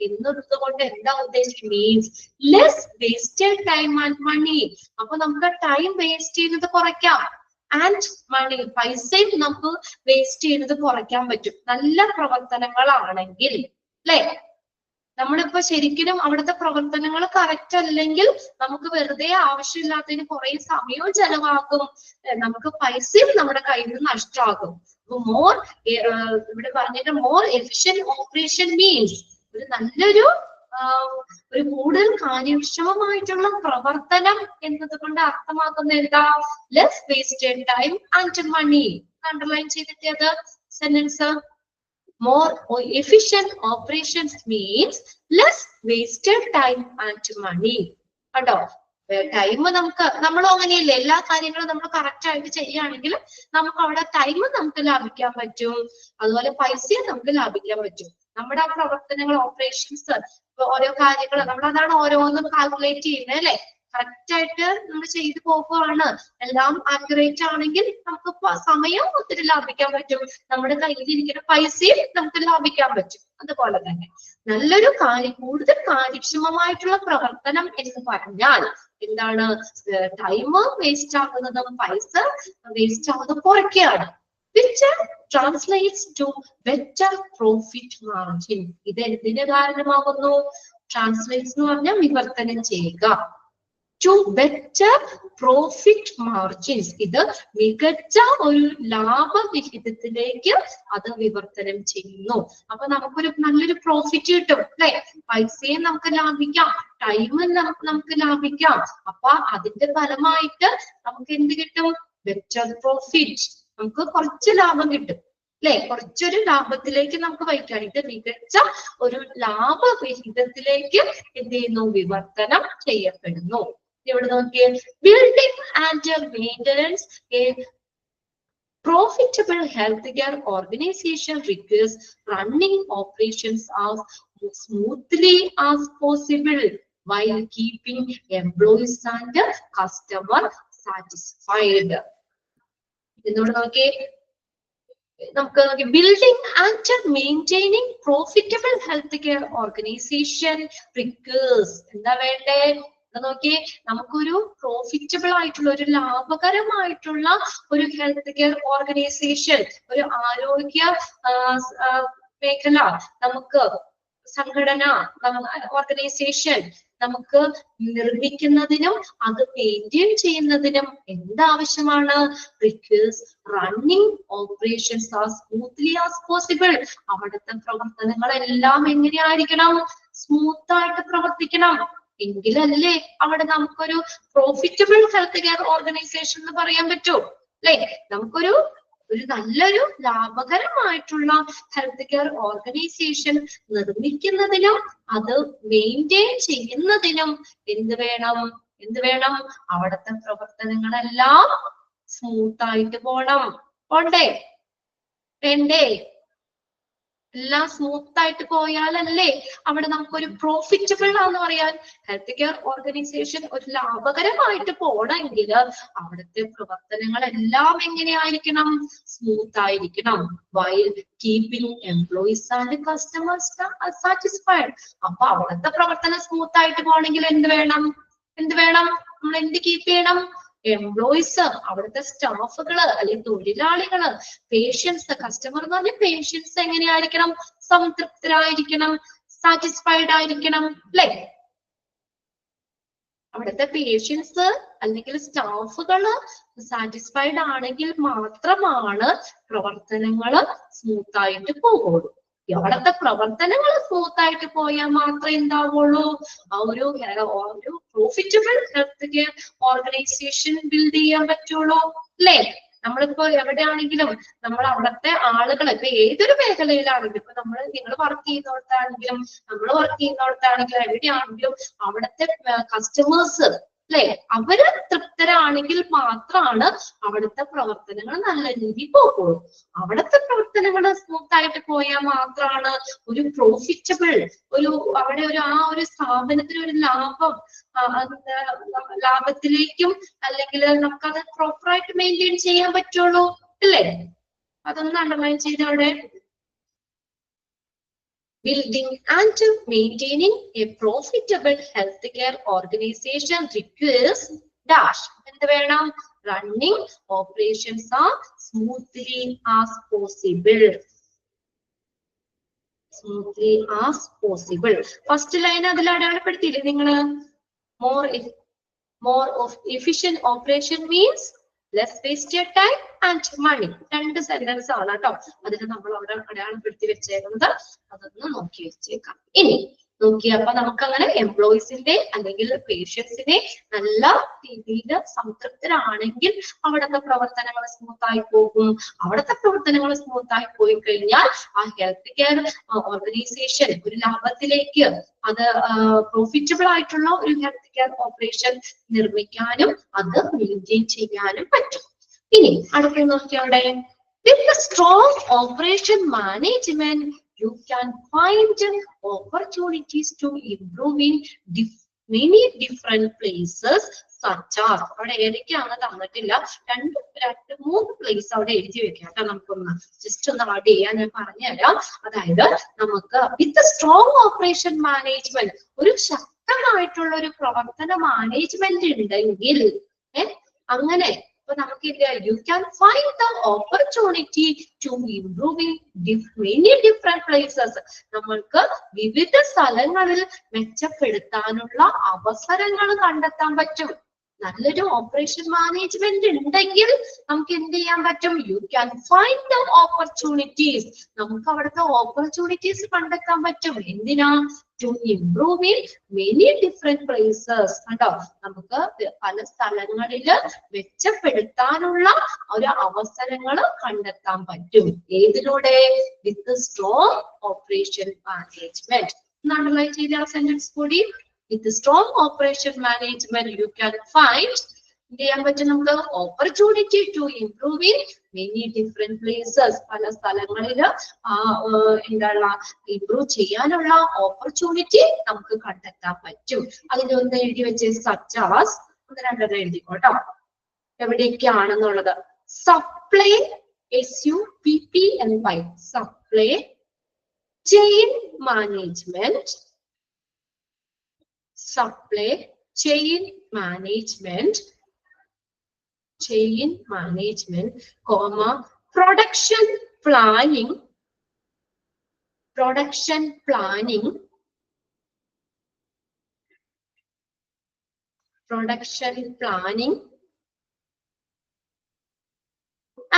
എന്നത് കൊണ്ട് എന്താ ഉദ്ദേശിക്കുന്നത്, means less wasted time and money. അപ്പൊ നമുക്ക് ടൈം വേസ്റ്റ് ചെയ്യുന്നത് കുറയ്ക്കാം, ആൻഡ് മണി, പൈസയും നമുക്ക് വേസ്റ്റ് ചെയ്യുന്നത് കുറയ്ക്കാൻ പറ്റും നല്ല പ്രവർത്തനങ്ങളാണെങ്കിൽ, അല്ലെ? നമ്മളിപ്പോ ശരിക്കും അവിടുത്തെ പ്രവർത്തനങ്ങൾ കറക്റ്റ് അല്ലെങ്കിൽ നമുക്ക് വെറുതെ ആവശ്യമില്ലാത്തതിന് കുറെ സമയവും ചെലവാക്കും, നമുക്ക് പൈസയും നമ്മുടെ കയ്യിൽ നിന്ന് നഷ്ടമാകും. മോർ ഇവിടെ പറഞ്ഞിട്ട് മോർ എഫിഷ്യന്റ് ഓപ്പറേഷൻ മീൻസ് ഒരു നല്ലൊരു ഒരു കൂടുതൽ കാര്യക്ഷമമായിട്ടുള്ള പ്രവർത്തനം എന്നതുകൊണ്ട് അർത്ഥമാക്കുന്ന എന്താ? Less wasted time and money. Underline ചെയ്തിട്ട് അത് sentence. More efficient operations means less wasted time and money. കണ്ടോ? ടൈം നമ്മളും അങ്ങനെയല്ലേ, എല്ലാ കാര്യങ്ങളും നമ്മൾ കറക്റ്റ് ആയിട്ട് ചെയ്യുകയാണെങ്കിൽ നമുക്ക് അവിടെ ടൈം നമുക്ക് ലാഭിക്കാൻ പറ്റും, അതുപോലെ പൈസയും നമുക്ക് ലാഭിക്കാൻ പറ്റും. നമ്മുടെ ആ പ്രവർത്തനങ്ങൾ, ഓപ്പറേഷൻസ്, ഓരോ കാര്യങ്ങൾ നമ്മളതാണ് ഓരോന്നും കാൽക്കുലേറ്റ് ചെയ്യുന്നത്, അല്ലെ? കറക്റ്റ് ആയിട്ട് നമ്മൾ ചെയ്തു പോകുകയാണ്, എല്ലാം ആക്യുറേറ്റ് ആണെങ്കിൽ നമുക്ക് സമയം ഒത്തിരി ലാഭിക്കാൻ പറ്റും, നമ്മുടെ കയ്യിലിരിക്കുന്ന പൈസയും നമുക്ക് ലാഭിക്കാൻ പറ്റും. അതുപോലെ തന്നെ നല്ലൊരു കൂടുതൽ കാര്യക്ഷമമായിട്ടുള്ള പ്രവർത്തനം എന്ന് പറഞ്ഞാൽ എന്താണ്? ടൈം വേസ്റ്റ് ആകുന്നതും പൈസ waste ആകുന്നതും കുറയ്ക്കുകയാണ്. which translates to better profit margin. ഇത് എന്തിന് കാരണമാകുന്നു? ട്രാൻസ്ലേറ്റ്സ് എന്ന് പറഞ്ഞാൽ വിവർത്തനം ചെയ്യുക. to better profit margins. ഇത് മികച്ച ഒരു ലാഭവിഹിതത്തിലേക്ക് അത് വിവർത്തനം ചെയ്യുന്നു. അപ്പൊ നമുക്കൊരു നല്ലൊരു പ്രോഫിറ്റ് കിട്ടും, അല്ലെ? പൈസയും നമുക്ക് ലാഭിക്കാം, ടൈമും നമുക്ക് ലാഭിക്കാം. അപ്പൊ അതിന്റെ ഫലമായിട്ട് നമുക്ക് എന്ത് കിട്ടും? Better profit. നമുക്ക് കുറച്ച് ലാഭം കിട്ടും, അല്ലെ? കുറച്ചൊരു ലാഭത്തിലേക്ക് നമുക്ക് വയ്ക്കാൻ, ഇത് മികച്ച ഒരു ലാഭവിഹിതത്തിലേക്ക് എന്ത് ചെയ്യുന്നു? വിവർത്തനം ചെയ്യപ്പെടുന്നു. ഇവിടെ നോക്കിയേ, building and maintenance A profitable healthcare organization requires running operations as smoothly as possible while keeping employees and customer satisfied. എന്നോട് നോക്കിയേ, നമുക്ക് building and maintaining profitable health care organisation requires എന്താ വേണ്ടേ? നോക്കിയേ, നമുക്കൊരു പ്രോഫിറ്റബിൾ ആയിട്ടുള്ള, ഒരു ലാഭകരമായിട്ടുള്ള ഒരു ഹെൽത്ത് കെയർ ഓർഗനൈസേഷൻ, ഒരു ആരോഗ്യ മേഖല, നമുക്ക് സംഘടന, ഓർഗനൈസേഷൻ നമുക്ക് നിർമ്മിക്കുന്നതിനും അത് മെയിൻറ്റെയിൻ ചെയ്യുന്നതിനും എന്താവശ്യമാണ്? Requires running operations as smoothly as possible. അവിടുത്തെ പ്രവർത്തനങ്ങളെല്ലാം എങ്ങനെയായിരിക്കണം? സ്മൂത്ത് ആയിട്ട് പ്രവർത്തിക്കണം. എങ്കിലല്ലേ അവിടെ നമുക്കൊരു പ്രോഫിറ്റബിൾ ഹെൽത്ത് കെയർ ഓർഗനൈസേഷൻ എന്ന് പറയാൻ പറ്റൂ, അല്ലെ? നമുക്കൊരു നല്ലൊരു ലാഭകരമായിട്ടുള്ള ഹെൽത്ത് കെയർ ഓർഗനൈസേഷൻ നിർമ്മിക്കുന്നതിനും അത് മെയിൻറ്റെയിൻ ചെയ്യുന്നതിനും എന്ത് വേണം? അവിടുത്തെ പ്രവർത്തനങ്ങളെല്ലാം സ്മൂത്ത് ആയിട്ട് പോണ്ടേ? വേണ്ടേ? എല്ലാം സ്മൂത്ത് ആയിട്ട് പോയാലല്ലേ അവിടെ നമുക്കൊരു പ്രോഫിറ്റബിൾ ആണെന്ന് പറയാൻ. ഹെൽത്ത് കെയർ ഓർഗനൈസേഷൻ ഒരു ലാഭകരമായിട്ട് പോണെങ്കിൽ അവിടുത്തെ പ്രവർത്തനങ്ങളെല്ലാം എങ്ങനെയായിരിക്കണം? സ്മൂത്ത് ആയിരിക്കണം. While keeping employees and customers satisfied. അപ്പൊ അവിടുത്തെ പ്രവർത്തനം സ്മൂത്ത് ആയിട്ട് പോകണമെങ്കിൽ എന്ത് വേണം? നമ്മൾ എന്ത് കീപ്പ് ചെയ്യണം? എംപ്ലോയീസ്, അവിടുത്തെ സ്റ്റാഫുകള് അല്ലെങ്കിൽ തൊഴിലാളികള്, പേഷ്യൻസ്, കസ്റ്റമർ എന്ന് പറഞ്ഞാൽ പേഷ്യൻസ് എങ്ങനെയായിരിക്കണം? സംതൃപ്തരായിരിക്കണം, സാറ്റിസ്ഫൈഡ് ആയിരിക്കണം, അല്ലെ? അവിടുത്തെ പേഷ്യൻസ് അല്ലെങ്കിൽ സ്റ്റാഫുകള് സാറ്റിസ്ഫൈഡ് ആണെങ്കിൽ മാത്രമാണ് പ്രവർത്തനങ്ങള് സ്മൂത്ത് ആയിട്ട് പോകുള്ളൂ. അവിടുത്തെ പ്രവർത്തനങ്ങൾ സ്മൂത്ത് ആയിട്ട് പോയാൽ മാത്രമേ എന്താവുള്ളൂ? ആ ഒരു profitable health care organisation build ചെയ്യാൻ പറ്റുള്ളൂ, അല്ലേ? നമ്മളിപ്പോ എവിടെയാണെങ്കിലും നമ്മൾ അവിടുത്തെ ആളുകൾ, ഇപ്പൊ ഏതൊരു മേഖലയിലാണെങ്കിലും, ഇപ്പൊ നിങ്ങൾ വർക്ക് ചെയ്യുന്നിടത്താണെങ്കിലും നമ്മൾ വർക്ക് ചെയ്യുന്നിടത്താണെങ്കിലും എവിടെയാണെങ്കിലും അവിടുത്തെ കസ്റ്റമേഴ്സ്, അല്ലെ, അവര് തൃപ്തരാണെങ്കിൽ മാത്രമാണ് അവിടുത്തെ പ്രവർത്തനങ്ങൾ നല്ല രീതിയിൽ പോകുള്ളൂ. അവിടുത്തെ പ്രവർത്തനങ്ങൾ സ്മൂത്ത് ആയിട്ട് പോയാൽ മാത്രമാണ് ഒരു പ്രോഫിറ്റബിൾ അവിടെ ആ ഒരു സ്ഥാപനത്തിന് ഒരു ലാഭത്തിലേക്കും അല്ലെങ്കിൽ നമുക്കത് പ്രോപ്പറായിട്ട് മെയിൻറ്റെയിൻ ചെയ്യാൻ പറ്റുള്ളൂ, അല്ലേ? അതൊന്ന് അണ്ടർലൈൻ ചെയ്ത് അവിടെ. Building and maintaining a profitable healthcare organization requires dash. എന്ത് വേണം? running operations are smoothly as possible. Smoothly as possible. First line അതിൽ അടയാളപ്പെടുത്തിയില്ലേ നിങ്ങള്? More of efficient operation means less wasted time and money. രണ്ട് sentence ആണ് കേട്ടോ. അതിന് നമ്മൾ അവിടെ അടയാളപ്പെടുത്തി വെച്ചേക്കുന്നത്. അതൊന്ന് നോക്കി വെച്ചേക്കാം. ഇനി നോക്കിയപ്പോ നമുക്ക് അങ്ങനെ എംപ്ലോയീസിന്റെ അല്ലെങ്കിൽ പേഷ്യൻസിനെ നല്ല രീതിയിൽ സംതൃപ്തരാണെങ്കിൽ അവിടുത്തെ പ്രവർത്തനങ്ങൾ സ്മൂത്ത് ആയി പോകും. അവിടുത്തെ പ്രവർത്തനങ്ങൾ സ്മൂത്ത് ആയി പോയി കഴിഞ്ഞാൽ ആ ഹെൽത്ത് കെയർ ഓർഗനൈസേഷൻ ഒരു ലാഭത്തിലേക്ക് അത് പ്രോഫിറ്റബിൾ ആയിട്ടുള്ള ഒരു ഹെൽത്ത് കെയർ ഓപ്പറേഷൻ നിർമ്മിക്കാനും അത് മെയിൻറ്റെയിൻ ചെയ്യാനും പറ്റും. ഇനി അടുത്ത നോക്കിയോടെ with the strong operation management you can find opportunities to improve in many different places such as അവിടെ ഏതൊക്കെയാണ് തന്നിട്ടില്ല, മൂന്ന് പ്ലേസ് അവിടെ എഴുതി വെക്കാം കേട്ടോ. നമുക്കൊന്ന് ജസ്റ്റ് ഒന്ന് ആഡ് ചെയ്യാൻ ഞാൻ പറഞ്ഞുതരാം. അതായത് നമുക്ക് വിത്ത് സ്ട്രോങ് ഓപ്പറേഷൻ മാനേജ്മെന്റ് ഒരു ശക്തമായിട്ടുള്ള ഒരു പ്രവർത്തന മാനേജ്മെന്റ് ഉണ്ടെങ്കിൽ അങ്ങനെ you can find the opportunity to improve in many different places. നമ്മൾക്ക് വിവിധ സ്ഥലങ്ങളിൽ മെച്ചപ്പെടുത്താനുള്ള അവസരങ്ങൾ കണ്ടെത്താൻ പറ്റും. നല്ലൊരു ഓപ്പറേഷൻ മാനേജ്മെന്റ് ഉണ്ടെങ്കിൽ നമുക്ക് എന്ത് ചെയ്യാൻ പറ്റും? You can find the opportunities. നമുക്ക് അവിടുത്തെ ഓപ്പർച്യൂണിറ്റീസ് കണ്ടെത്താൻ പറ്റും. എന്തിനാ? To improve in many different places. കണ്ടോ, നമുക്ക് പല സ്ഥലങ്ങളിൽ മെച്ചപ്പെടുത്താനുള്ള ഒരു അവസരങ്ങൾ കണ്ടെത്താൻ പറ്റും. ഏതിലൂടെ? With strong operation management. Underline ചെയ്ത സെന്റൻസ് കൂടി. With the strong operation management, you can find opportunity to improve in many different places. പല സ്ഥലങ്ങളിൽ ഇംപ്രൂവ് ചെയ്യാനുള്ള ഓപ്പർച്യൂണിറ്റി നമുക്ക് കണ്ടെത്താൻ പറ്റും. അതിലൊന്ന് എഴുതി വെച്ച് such as ഒന്ന് രണ്ടെണ്ണം എഴുതിക്കോട്ടോ എവിടെയൊക്കെയാണെന്നുള്ളത്. Supply SUPPLY supply chain management, supply chain management, comma production planning,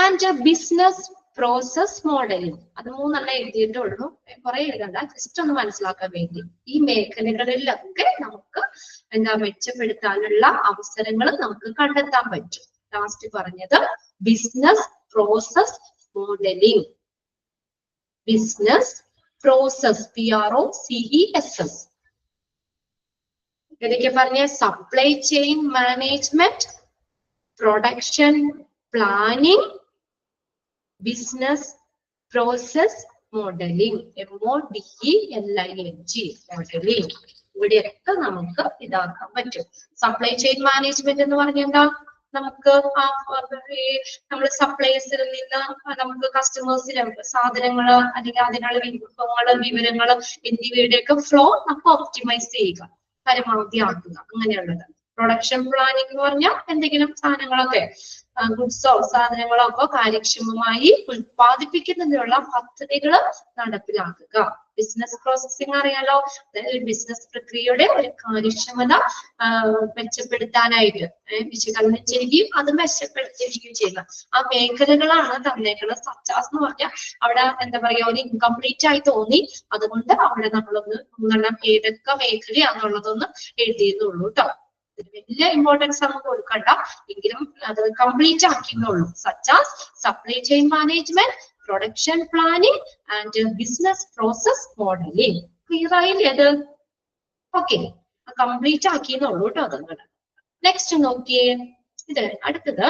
and a business process modelling. അത് മൂന്നെണ്ണം എഴുതിയിട്ടുള്ളൂ, കുറെ എഴുതണ്ട, ജസ്റ്റ് ഒന്ന് മനസ്സിലാക്കാൻ വേണ്ടി. ഈ മേഖലകളിലൊക്കെ നമുക്ക് മെച്ചപ്പെടുത്താനുള്ള അവസരങ്ങൾ നമുക്ക് കണ്ടെത്താൻ പറ്റും. ലാസ്റ്റ് പറഞ്ഞത് business process modelling. Business process PROCESS. ഏതൊക്കെ പറഞ്ഞ? Supply chain management, production planning, business process modelling. MODELING modelling. ഇവിടെയൊക്കെ നമുക്ക് ഇതാക്കാൻ പറ്റും. സപ്ലൈ ചെയിൻ മാനേജ്മെന്റ് എന്ന് പറഞ്ഞാൽ നമുക്ക് നമ്മൾ സപ്ലൈസിൽ നിന്ന് നമുക്ക് കസ്റ്റമേഴ്സിന് സാധനങ്ങൾ അല്ലെങ്കിൽ അതിനുള്ള വിവരങ്ങൾ എന്നിവയുടെയൊക്കെ ഫ്ലോ നമുക്ക് ഒപ്റ്റിമൈസ് ചെയ്യുക, പരമാവധി ആക്കുക, അങ്ങനെയുള്ളത്. പ്രൊഡക്ഷൻ പ്ലാനിംഗ് എന്ന് പറഞ്ഞാൽ എന്തെങ്കിലും സാധനങ്ങളൊക്കെ ഗുഡ്സോ സാധനങ്ങളോ ഒക്കെ കാര്യക്ഷമമായി ഉൽപ്പാദിപ്പിക്കുന്നതിനുള്ള പദ്ധതികൾ നടപ്പിലാക്കുക. ബിസിനസ് പ്രോസസ്സിംഗ് അറിയാലോ, ബിസിനസ് പ്രക്രിയയുടെ ഒരു കാര്യക്ഷമത മെച്ചപ്പെടുത്താനായിട്ട് വിശകലനം ചെയ്യുകയും അത് മെച്ചപ്പെടുത്തുകയും ചെയ്യുക. ആ മേഖലകളാണ് തന്നേക്കുന്നത്. സച്ചാസ് എന്ന് പറഞ്ഞാൽ അവിടെ എന്താ പറയാ, ഒരു ഇൻകംപ്ലീറ്റ് ആയി തോന്നി, അതുകൊണ്ട് അവിടെ നമ്മളൊന്ന് ഏതൊക്കെ മേഖലയാണെന്നുള്ളതൊന്ന് എഴുതിയെന്നുള്ളൂ കേട്ടോ. വലിയ ഇമ്പോർട്ടൻസ് നമുക്ക് കൊടുക്കണ്ട, എങ്കിലും അത് കംപ്ലീറ്റ് ആക്കിയെന്നുള്ളൂ. Such as supply chain management, production planning and business process modelling. Clear ആയില്ലേ അത്? ഓക്കെ, കംപ്ലീറ്റ് ആക്കിയെന്നുള്ളൂ കേട്ടോ. അതങ്ങനെ നെക്സ്റ്റ് നോക്കിയേ. ഇത് അടുത്തത്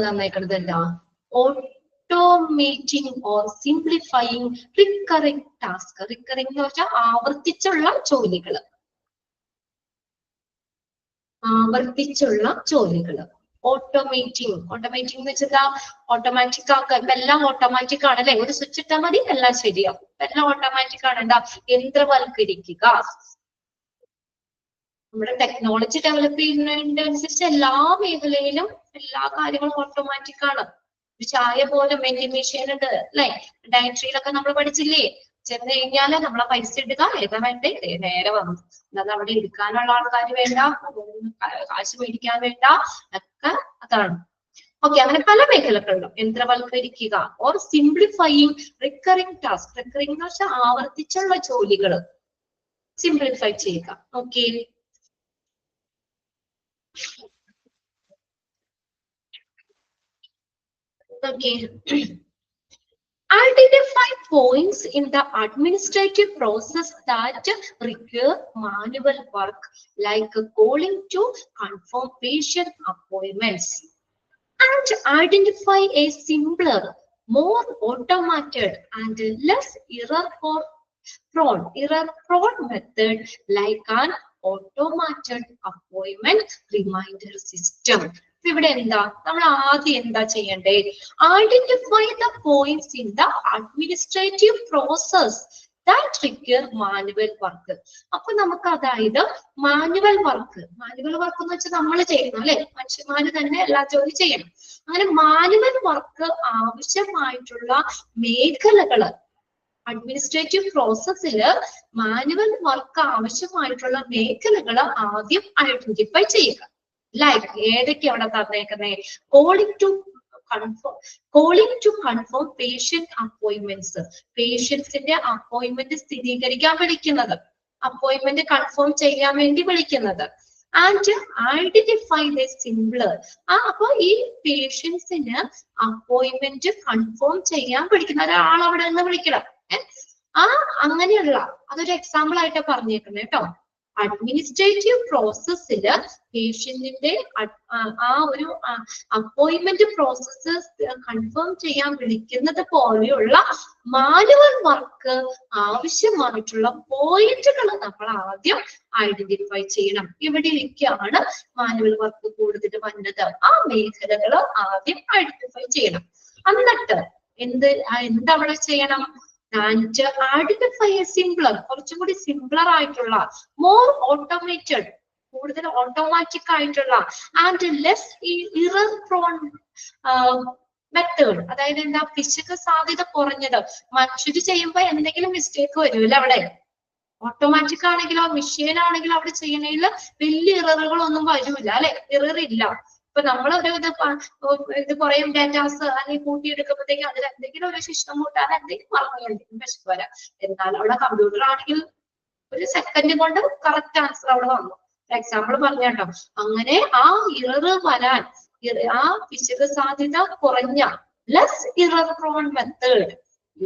നന്നായിക്കണത് എന്താ? ഓട്ടോമേറ്റിംഗ് or simplifying recurring task. Recurring എന്ന് വെച്ചാൽ ആവർത്തിച്ചുള്ള ജോലികള്. ഓട്ടോമേറ്റിംഗ് എന്ന് വെച്ചാൽ ഓട്ടോമാറ്റിക് ആക്കുക. ഇപ്പൊ എല്ലാം ഓട്ടോമാറ്റിക് ആണല്ലേ, ഒരു സ്വിച്ച് ഇട്ടാൽ മതി എല്ലാം ശരിയാവും. എല്ലാം ഓട്ടോമാറ്റിക് ആണ്. എന്താ? യന്ത്രവൽക്കരിക്കുക. നമ്മുടെ ടെക്നോളജി ഡെവലപ്പ് ചെയ്യുന്നതിനനുസരിച്ച് എല്ലാ മേഖലയിലും എല്ലാ കാര്യങ്ങളും ഓട്ടോമാറ്റിക് ആണ്. ഒരു ചായ പോലെ വെൻഡിങ് മെഷീൻ ഉണ്ട് അല്ലെ, ഡയട്രിയിലൊക്കെ നമ്മൾ പഠിച്ചില്ലേ, ചെന്ന് കഴിഞ്ഞാല് നമ്മളെ പൈസ ഇടുക, ഏതാ വേണ്ടേ നേരെ വന്നു, അല്ലാതെ അവിടെ എടുക്കാനുള്ള ആൾക്കാർ വേണ്ട, കാശ് മേടിക്കാൻ വേണ്ട, ഒക്കെ അതാണ്. ഓക്കെ, അങ്ങനെ പല മേഖലകളിലും യന്ത്രവൽക്കരിക്കുക or simplifying recurring task. Recurring എന്ന് വെച്ചാൽ ആവർത്തിച്ചുള്ള ജോലികൾ സിംപ്ലിഫൈ ചെയ്യുക. Okay, okay. Identify points in the administrative process that require manual work, like calling to confirm patient appointments, and identify a simpler, more automated and less error-prone method, like an automated appointment reminder system. ഇവിടെ എന്താ നമ്മൾ ആദ്യം എന്താ ചെയ്യണ്ടേ? Identify the points in the administrative process that require manual work. അപ്പൊ നമുക്ക് അതായത് manual work എന്ന് വെച്ചാൽ നമ്മൾ ചെയ്യുന്നു അല്ലെ, മനുഷ്യന്മാര് തന്നെ എല്ലാ ജോലി ചെയ്യണം. അങ്ങനെ മാനുവൽ വർക്ക് ആവശ്യമായിട്ടുള്ള മേഖലകള്, അഡ്മിനിസ്ട്രേറ്റീവ് പ്രോസസ്സില് മാനുവൽ വർക്ക് ആവശ്യമായിട്ടുള്ള മേഖലകൾ ആദ്യം ഐഡന്റിഫൈ ചെയ്യുക. ലൈക്ക് ഏതൊക്കെ അവിടെ തന്നേക്കുന്നേ? Calling to confirm patient appointments, പേഷ്യൻസിന്റെ അപ്പോയിന്റ്മെന്റ് സ്ഥിരീകരിക്കാൻ വിളിക്കുന്നത്, അപ്പോയിന്റ്മെന്റ് കൺഫേം ചെയ്യാൻ വേണ്ടി വിളിക്കുന്നത്. ആൻഡ് ഐഡന്റിഫൈ ദ സിംപ്ലർ, അപ്പൊ ഈ പേഷ്യൻസിന് അപ്പോയിന്റ്മെന്റ് കൺഫേം ചെയ്യാൻ വിളിക്കുന്ന ഒരാൾ അവിടെ നിന്ന് വിളിക്കണം. അങ്ങനെയുള്ള അതൊരു എക്സാമ്പിൾ ആയിട്ട് പറഞ്ഞേക്കുന്നത് കേട്ടോ. അഡ്മിനിസ്ട്രേറ്റീവ് പ്രോസസ്സില് പേഷ്യന്റിന്റെ ആ ഒരു അപ്പോയിന്റ്മെന്റ് പ്രോസസ്സ് കൺഫേം ചെയ്യാൻ വിളിക്കുന്നത് പോലെയുള്ള മാനുവൽ വർക്ക് ആവശ്യമായിട്ടുള്ള പോയിന്റുകൾ നമ്മൾ ആദ്യം ഐഡന്റിഫൈ ചെയ്യണം. ഇവിടെയൊക്കെയാണ് മാനുവൽ വർക്ക് കൂടുതൽ വന്നത്. ആ മേഖലകൾ ആദ്യം ഐഡന്റിഫൈ ചെയ്യണം. എന്നിട്ട് എന്തവിടെ ചെയ്യണം? ആൻഡ് ഐഡന്റിഫൈ എ സിംപ്ലർ, കുറച്ചും കൂടി സിംപ്ലർ ആയിട്ടുള്ള, മോർ ഓട്ടോമേറ്റഡ്, കൂടുതൽ ഓട്ടോമാറ്റിക് ആയിട്ടുള്ള, and less error prone method. അതായത് എന്താ? പിശക് സാധ്യത കുറഞ്ഞത്. മനുഷ്യര് ചെയ്യുമ്പോ എന്തെങ്കിലും മിസ്റ്റേക്ക് വരുമല്ലോ അവിടെ. ഓട്ടോമാറ്റിക് ആണെങ്കിലോ മെഷീൻ ആണെങ്കിലോ അവിടെ ചെയ്യണതിൽ വലിയ ഇററുകളൊന്നും വരൂല അല്ലെ, ഇറർ ഇല്ല. ഇപ്പൊ നമ്മൾ ഒരു ഇത് കുറെ ഡാറ്റാസ് അല്ലെങ്കിൽ കൂട്ടിയെടുക്കുമ്പോഴത്തേക്കും അതിൽ എന്തെങ്കിലും ഒരു ശിഷ്ടം കൂട്ടാൻ എന്തെങ്കിലും പറഞ്ഞുകൊണ്ടിരിക്കും, വിശപ്പ് വരാം. എന്നാൽ അവിടെ കമ്പ്യൂട്ടർ ആണെങ്കിൽ ഒരു സെക്കൻഡ് കൊണ്ട് കറക്റ്റ് ആൻസർ അവിടെ വന്നു. എക്സാമ്പിൾ പറഞ്ഞ കേട്ടോ. അങ്ങനെ ആ ഇറർ വരാൻ, ആ പിശക് സാധ്യത കുറഞ്ഞ less error prone method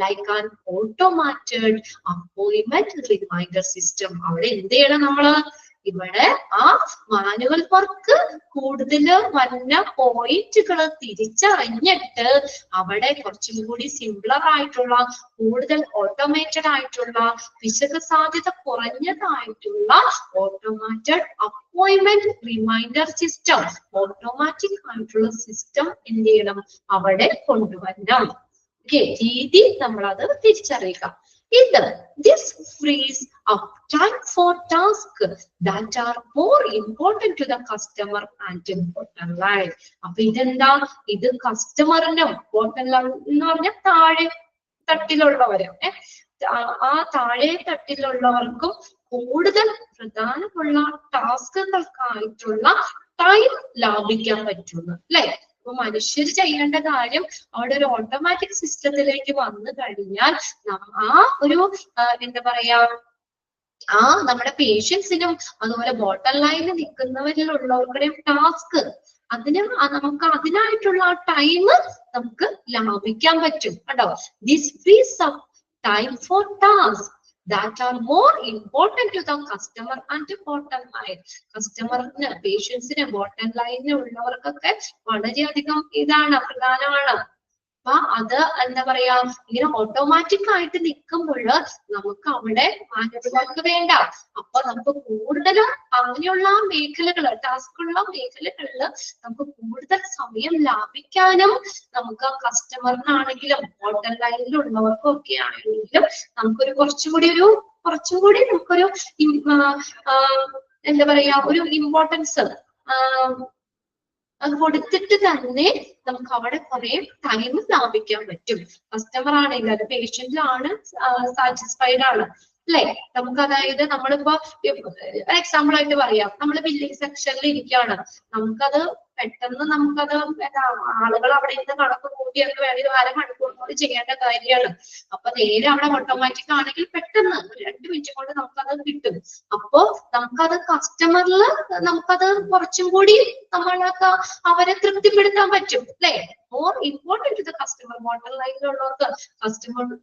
like an automated appointment reminder system. അവിടെ എന്ത് ചെയ്യണം നമ്മള്? ഇവിടെ ആ മാനുവൽ വർക്ക് കൂടുതൽ വന്ന പോയിന്റുകൾ തിരിച്ചറിഞ്ഞിട്ട് അവിടെ കുറച്ചും കൂടി സിംപ്ലർ ആയിട്ടുള്ള, കൂടുതൽ ഓട്ടോമേറ്റഡ് ആയിട്ടുള്ള, പിശക് സാധ്യത കുറഞ്ഞതായിട്ടുള്ള automated appointment reminder system, automatic ആയിട്ടുള്ള സിസ്റ്റം എന്ത് ചെയ്യണം? അവിടെ കൊണ്ടുവരണം. രീതി നമ്മൾ അത് തിരിച്ചറിയുക. This frees up time for tasks that are more important to the customer and bottom line. അപ്പൊ ഇതെന്താ? ഇത് കസ്റ്റമറിനും ബോട്ടം ലൈൻ എന്ന് പറഞ്ഞാൽ താഴെ തട്ടിലുള്ളവരും, ആ താഴെ തട്ടിലുള്ളവർക്കും കൂടുതൽ പ്രധാനമുള്ള ടാസ്കുകൾക്കായിട്ടുള്ള ടൈം ലാഭിക്കാൻ പറ്റുന്നു അല്ലെ. അപ്പൊ മനുഷ്യർ ചെയ്യേണ്ട കാര്യം അവിടെ ഒരു ഓട്ടോമാറ്റിക് സിസ്റ്റത്തിലേക്ക് വന്നു കഴിഞ്ഞാൽ ആ ഒരു എന്താ പറയാ, ആ നമ്മുടെ പേഷ്യൻസിനും അതുപോലെ ബോട്ടം ലൈനിൽ നിൽക്കുന്നവരിലുള്ളവർക്കുടെയും ടാസ്ക്, നമുക്ക് അതിനായിട്ടുള്ള ആ ടൈം നമുക്ക് ലാഭിക്കാൻ പറ്റും കേട്ടോ. This freeze up time for task that are more important to the customer and bottom line. കസ്റ്റമറിന്, പേഷ്യൻസിന്, ബോട്ടം ലൈനിന് ഉള്ളവർക്കൊക്കെ വളരെയധികം ഇതാണ് പ്രധാനമാണ്. അപ്പൊ അത് എന്താ പറയാ, ഇങ്ങനെ ഓട്ടോമാറ്റിക് ആയിട്ട് നിൽക്കുമ്പോൾ നമുക്ക് അവിടെ മാനുവൽ വർക്ക് വേണ്ട. അപ്പൊ നമുക്ക് കൂടുതലും അങ്ങനെയുള്ള മേഖലകള്, ടാസ്കുള്ള മേഖലകളിൽ നമുക്ക് കൂടുതൽ സമയം ലാഭിക്കാനും, നമുക്ക് കസ്റ്റമറിനാണെങ്കിലും ബോട്ടം ലൈനിലുള്ളവർക്കും ഒക്കെ ആണെങ്കിലും നമുക്കൊരു കുറച്ചും കൂടി നമുക്കൊരു എന്താ പറയാ ഒരു ഇമ്പോർട്ടൻസ് അത് കൊടുത്തിട്ട് തന്നെ നമുക്ക് അവിടെ കുറെ ടൈം ലാഭിക്കാൻ പറ്റും. കസ്റ്റമർ ആണെങ്കിൽ അത് പേഷ്യന്റിലാണ് സാറ്റിസ്ഫൈഡ് ആണ് അല്ലെ. നമുക്ക് അതായത് നമ്മളിപ്പോ എക്സാമ്പിൾ ആയിട്ട് പറയാം, നമ്മൾ ബില്ലിംഗ് സെക്ഷനിൽ ഇരിക്കുകയാണ്, നമുക്കത് പെട്ടെന്ന് നമുക്കത് ആളുകൾ അവിടെ ഇരുന്ന് കണക്ക് കൂട്ടിയൊക്കെ വേണമെങ്കിൽ അരമണിക്കൂറിനോട് ചെയ്യേണ്ട കാര്യമാണ്. അപ്പൊ നേരെ അവിടെ ഓട്ടോമാറ്റിക് ആണെങ്കിൽ പെട്ടെന്ന് 2 മിനിറ്റ് കൊണ്ട് നമുക്കത് കിട്ടും. അപ്പോ നമുക്കത് കസ്റ്റമറിൽ നമുക്കത് കുറച്ചും കൂടി നമ്മളൊക്കെ അവരെ തൃപ്തിപ്പെടുത്താൻ പറ്റും അല്ലെ. More important to the customer, bottom ലൈനിലുള്ളവർക്ക് കസ്റ്റമർക്ക്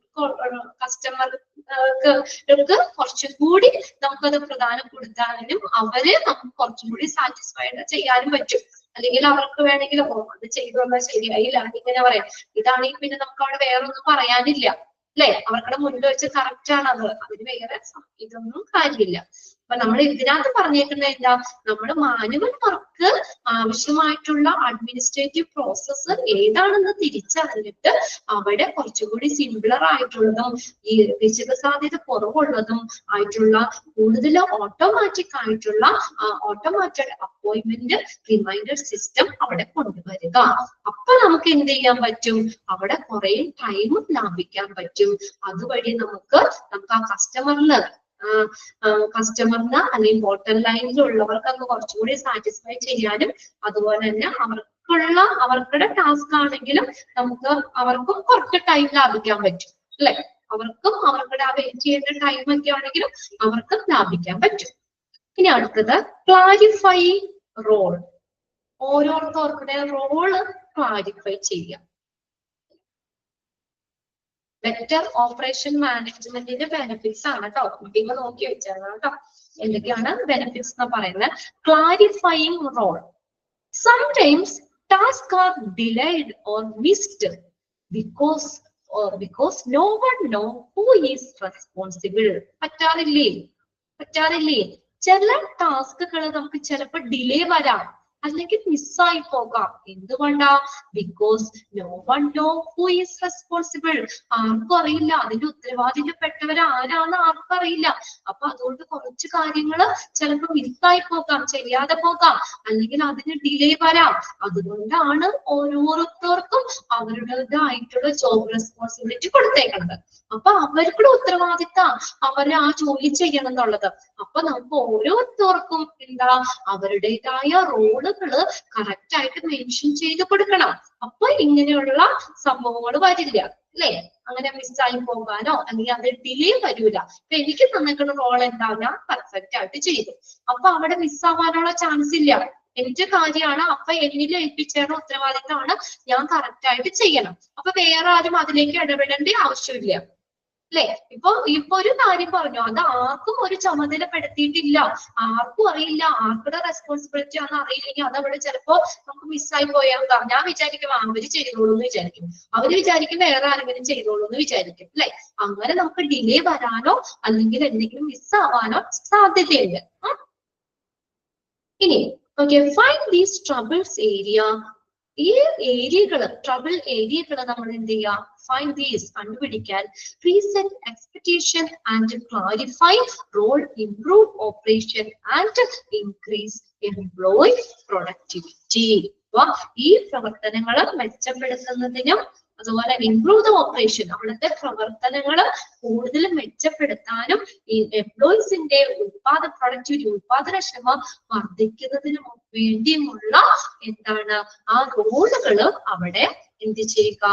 കുറച്ചും കൂടി നമുക്കത് പ്രധാനപ്പെടുത്താനും അവരെ നമുക്ക് കുറച്ചും കൂടി സാറ്റിസ്ഫൈഡ് ചെയ്യാനും പറ്റും. അല്ലെങ്കിൽ അവർക്ക് വേണമെങ്കിൽ അത് ചെയ്തു വന്നാൽ ശരിയായില്ല ഇങ്ങനെ പറയാം. ഇതാണെങ്കിൽ പിന്നെ നമുക്ക് അവിടെ വേറെ ഒന്നും പറയാനില്ല അല്ലെ. അവർക്കടെ മുന്നിൽ വെച്ച് കറക്റ്റ് ആണ് അത്, അതിന് വേറെ ഇതൊന്നും കാര്യമില്ല. അപ്പൊ നമ്മൾ ഇതിനകത്ത് പറഞ്ഞേക്കുന്നത് എന്താ, നമ്മുടെ മാനുവൽ വർക്ക് ആവശ്യമായിട്ടുള്ള അഡ്മിനിസ്ട്രേറ്റീവ് പ്രോസസ്സ് ഏതാണെന്ന് തിരിച്ചറിഞ്ഞിട്ട് അവിടെ കുറച്ചുകൂടി സിംപിളർ ആയിട്ടുള്ളതും ഈ പിശക് സാധ്യത കുറവുള്ളതും ആയിട്ടുള്ള കൂടുതൽ ഓട്ടോമാറ്റിക് ആയിട്ടുള്ള ഓട്ടോമാറ്റഡ് അപ്പോയിന്റ്മെന്റ് റിമൈൻഡർ സിസ്റ്റം അവിടെ കൊണ്ടുവരിക. അപ്പൊ നമുക്ക് എന്ത് ചെയ്യാൻ പറ്റും, അവിടെ കുറെ ടൈം ലാഭിക്കാൻ പറ്റും. അതുവഴി നമുക്ക് ആ കസ്റ്റമറിന് അല്ലെങ്കിൽ ബോട്ടം ലൈനിലുള്ളവർക്കൊക്കെ കുറച്ചുകൂടി സാറ്റിസ്ഫൈ ചെയ്യാനും അതുപോലെ തന്നെ അവർക്കുടെ ടാസ്ക് ആണെങ്കിലും നമുക്ക് അവർക്കും കുറച്ച് ടൈം ലാഭിക്കാൻ പറ്റും അല്ലെ. അവർക്കും അവരുടെ ആ വെയിറ്റ് ചെയ്യേണ്ട ടൈം ഒക്കെ ആണെങ്കിലും അവർക്ക് ലാഭിക്കാൻ പറ്റും. ഇനി അടുത്തത് ക്ലാരിഫൈ റോൾ. ഓരോരുത്തർക്കുടെ റോള് ക്ലാരിഫൈ ചെയ്യാം. ബെറ്റർ ഓപ്പറേഷൻ മാനേജ്മെന്റിന്റെ ബെനിഫിറ്റ്സ് ആണ് കേട്ടോ, കുട്ടികൾ നോക്കി വെച്ചാണ് കേട്ടോ എന്തൊക്കെയാണ് ബെനിഫിറ്റ്സ് എന്ന് പറയുന്നത്. Clarifying role. Sometimes task are delayed or missed because no one know who is responsible. പറ്റാറില്ലേ ചില ടാസ്കുകൾ നമുക്ക് ചിലപ്പോൾ ഡിലേ വരാം അല്ലെങ്കിൽ മിസ്സായി പോകാം. എന്തുകൊണ്ടാ? Because no one know who is responsible. ആർക്കും അറിയില്ല അതിന്റെ ഉത്തരവാദിത്തപ്പെട്ടവർ ആരാന്ന് ആർക്കും അറിയില്ല. അപ്പൊ അതുകൊണ്ട് കുറച്ച് കാര്യങ്ങൾ ചിലപ്പോൾ മിസ്സായി പോകാം, ചെയ്യാതെ പോകാം, അല്ലെങ്കിൽ അതിന് ഡിലേ വരാം. അതുകൊണ്ടാണ് ഓരോരുത്തർക്കും അവരുടേതായിട്ടുള്ള ജോബ് റെസ്പോൺസിബിലിറ്റി കൊടുത്തേക്കുന്നത്. അപ്പൊ അവർക്കുള്ള ഉത്തരവാദിത്തം അവരെ ആ ജോലി ചെയ്യണം എന്നുള്ളത്. അപ്പൊ നമുക്ക് ഓരോരുത്തർക്കും എന്താ അവരുടേതായ റോളുകള് കറക്റ്റ് ആയിട്ട് മെൻഷൻ ചെയ്ത് കൊടുക്കണം. അപ്പൊ ഇങ്ങനെയുള്ള സംഭവങ്ങൾ വരില്ല അല്ലെ. അങ്ങനെ മിസ്സായി പോകാനോ അല്ലെങ്കിൽ അത് ഡിലേ വരൂല. അപ്പൊ എനിക്ക് തന്നിട്ടുള്ള റോൾ എന്താ, ഞാൻ പെർഫെക്റ്റ് ആയിട്ട് ചെയ്തു. അപ്പൊ അവിടെ മിസ്സാവാനുള്ള ചാൻസ് ഇല്ല. എന്റെ കാര്യമാണ്, അപ്പൊ എന്നിൽ ഏൽപ്പിച്ചേണ്ട ഉത്തരവാദിത്തമാണ്, ഞാൻ കറക്റ്റ് ആയിട്ട് ചെയ്യണം. അപ്പൊ വേറെ ആരും അതിലേക്ക് ഇടപെടേണ്ട ആവശ്യമില്ല അല്ലെ. ഇപ്പൊ ഒരു കാര്യം പറഞ്ഞു, അത് ആർക്കും ഒരു ചുമതലപ്പെടുത്തിയിട്ടില്ല, ആർക്കും അറിയില്ല, ആർക്കുടെ റെസ്പോൺസിബിലിറ്റി ആണെന്ന് അറിയില്ലെങ്കിൽ അതവിടെ ചിലപ്പോ നമുക്ക് മിസ്സായി പോയേക്കാം. ഞാൻ വിചാരിക്കും അവര് ചെയ്തോളൂ എന്ന് വിചാരിക്കും, അവര് വിചാരിക്കും വേറെ ആരെങ്കിലും ചെയ്തോളൂ എന്ന് വിചാരിക്കും അല്ലെ. അങ്ങനെ നമുക്ക് ഡിലേ വരാനോ അല്ലെങ്കിൽ എന്തെങ്കിലും മിസ്സാവാനോ സാധ്യതയുണ്ട്. ഇനി ഫൈൻഡ് ദീസ് ട്രബിൾസ് ഏരിയ. ഈ ട്രബിൾ ഏരിയകള് നമ്മൾ എന്ത് ചെയ്യുക, ഫൈൻഡ് ദീസ് കണ്ടുപിടിക്കാൻ, reset expectation and clarify role, improve operation and increase employee productivity. അപ്പൊ ഈ പ്രവർത്തനങ്ങൾ മെച്ചപ്പെടുത്തുന്നതിനും അതുപോലെ ഇംപ്രൂവ് ദ ഓപ്പറേഷൻ, അവിടുത്തെ പ്രവർത്തനങ്ങൾ കൂടുതൽ മെച്ചപ്പെടുത്താനും ഈ എംപ്ലോയീസിന്റെ പ്രൊഡക്ടിവിറ്റി ഉത്പാദനക്ഷമ വർദ്ധിക്കുന്നതിനും വേണ്ടിയുമുള്ള എന്താണ് ആ റോളുകള് അവിടെ എന്ത് ചെയ്യുക,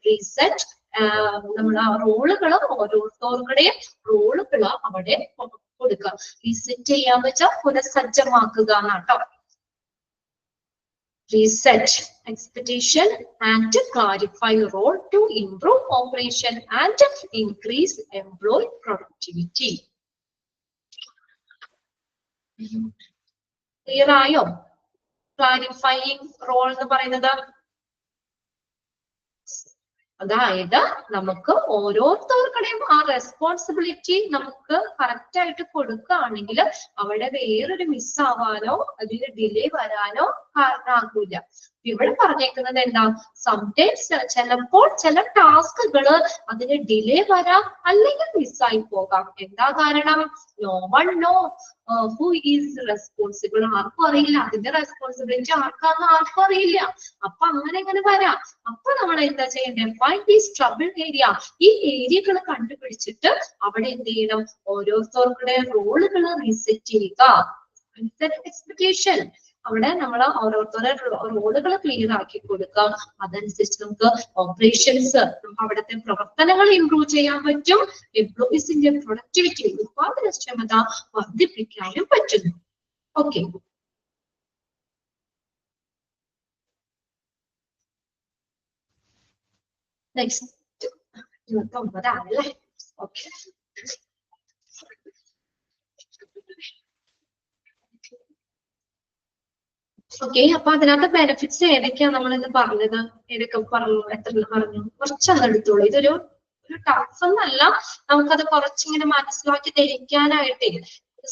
റീസെറ്റ്. നമ്മൾ ആ റോളുകള് ഓരോരുത്തരുടെയും റോളുകള് അവിടെ കൊടുക്കുക. റീസെറ്റ് ചെയ്യാന്ന് വെച്ചാൽ പുനഃസജ്ജമാക്കുക എന്നാട്ടോ. Reset expectation and clarify role to improve operation and increase employee productivity. Clear ആയോ? Clarifying role എന്ന് പറയുന്നത് അതായത് നമുക്ക് ഓരോരുത്തർക്കുടെയും ആ റെസ്പോൺസിബിലിറ്റി നമുക്ക് കറക്റ്റ് ആയിട്ട് കൊടുക്കുകയാണെങ്കിൽ അവിടെ വേറൊരു മിസ്സാവാനോ അതിൽ ഡിലേ വരാനോ കാരണമാകൂല. ഇവിടെ പറഞ്ഞേക്കുന്നത് എന്താ, സംടൈംസ് ചിലപ്പോൾ ചില ടാസ്കുകള് അതിന് ഡിലേ വരാം അല്ലെങ്കിൽ മിസ്സായി പോകാം. എന്താ കാരണം? No one know who is responsible ആർക്കും അറിയില്ല, അതിന്റെ റെസ്പോൺസിബിലിറ്റി ആർക്കാന്ന് ആർക്കും അറിയില്ല. അപ്പൊ അങ്ങനെ വരാം. അപ്പൊ നമ്മൾ എന്താ ചെയ്യേണ്ടത്? ഫൈൻഡ് ദീസ് ട്രബിൾ ഏരിയ, ഈ ഏരിയകൾ കണ്ടുപിടിച്ചിട്ട് അവിടെ എന്ത് ചെയ്യണം? ഓരോരുത്തരുടെ റോളുകൾ റീസെറ്റ് ചെയ്യുക. എക്സ്പെക്ടേഷൻ, അവിടെ നമ്മൾ ഓരോരുത്തരുടെ റോളുകൾ ക്ലിയർ ആക്കി കൊടുക്കുക. അതനുസരിച്ച് നമുക്ക് ഓപ്പറേഷൻസ്, അവിടുത്തെ പ്രവർത്തനങ്ങൾ ഇംപ്രൂവ് ചെയ്യാൻ പറ്റും. എംപ്ലോയീസിന്റെ പ്രൊഡക്ടിവിറ്റി, ഉത്പാദനക്ഷമത വർദ്ധിപ്പിക്കാനും പറ്റുന്നു. ഓക്കെ, നെക്സ്റ്റ് 29 ആണല്ലേ? Okay, okay. അപ്പൊ അതിനകത്ത് ബെനിഫിറ്റ്സ് ഏതൊക്കെയാ നമ്മളിന്ന് പറഞ്ഞത്? ഏതൊക്കെ പറഞ്ഞു? എത്ര പറഞ്ഞു? കുറച്ചൊന്നും എടുത്തോളൂ. ഇതൊരു ടഫ് ഒന്നല്ല, നമുക്കത് കുറച്ചിങ്ങനെ മനസ്സിലാക്കി ധരിക്കാനായിട്ടേ.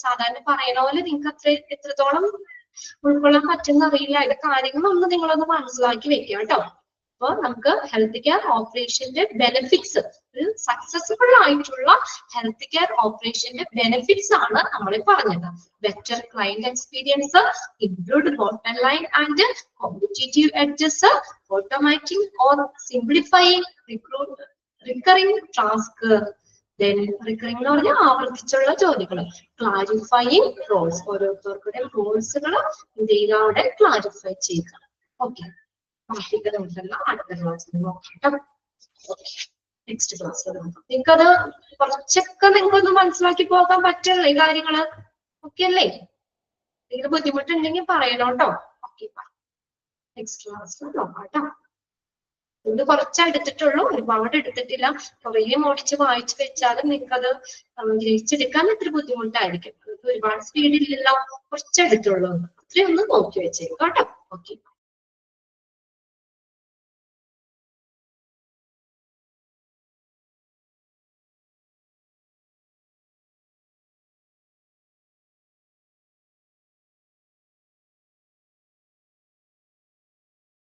സാധാരണ പറയുന്ന പോലെ നിങ്ങൾക്ക് എത്രത്തോളം ഉൾക്കൊള്ളാൻ പറ്റുന്ന അറിയില്ല. അതിന്റെ കാര്യങ്ങളൊന്ന് നിങ്ങളൊന്ന് മനസ്സിലാക്കി വെക്കുക കേട്ടോ. അപ്പൊ നമുക്ക് ഹെൽത്ത് കെയർ ഓപ്പറേഷന്റെ ബെനിഫിറ്റ്സ്, ഒരു സക്സസ്ഫുൾ ആയിട്ടുള്ള ഹെൽത്ത് കെയർ ഓപ്പറേഷന്റെ ബെനിഫിറ്റ്സ് ആണ് നമ്മൾ പറഞ്ഞത്. Better client experience, improved bottom line and competitive edges, automating or simplifying recurring task, recurring എന്ന് പറഞ്ഞാൽ ആവർത്തിച്ചുള്ള ജോലികൾ, ക്ലാരിഫൈയിങ് റോൾസ്, ഓരോരുത്തർക്കുടെ റോൾസുകൾ ഇന്ത്യയിൽ അവിടെ ക്ലാരിഫൈ ചെയ്യുക. ഓക്കെ, അടുത്ത ക്ലാസ്സിൽ നോക്കാം. നെക്സ്റ്റ് ക്ലാസ്സിൽ നോക്കാം. നിങ്ങൾക്കത് കുറച്ചൊക്കെ നിങ്ങൾക്കൊന്ന് മനസ്സിലാക്കി പോകാൻ പറ്റുള്ളൂ ഈ കാര്യങ്ങള്. ഓക്കെ അല്ലേ? ഇതിന് ബുദ്ധിമുട്ടുണ്ടെങ്കിൽ പറയണം കേട്ടോ. ഓക്കെ, നെക്സ്റ്റ് ക്ലാസ്സിൽ നോക്കാം കേട്ടോ. ഇത് കുറച്ചേ എടുത്തിട്ടുള്ളൂ, ഒരുപാട് എടുത്തിട്ടില്ല. കുറേ ഓടിച്ച് വായിച്ചു വെച്ചാലും നിങ്ങൾക്കത് ഗ്രഹിച്ചെടുക്കാൻ ഇത്ര ബുദ്ധിമുട്ടായിരിക്കും. ഒരുപാട് സ്പീഡില്ലല്ലോ, കുറച്ചെടുത്തുള്ളൂ. അത്രയൊന്ന് നോക്കി വെച്ചേക്കാം കേട്ടോ. ഓക്കെ.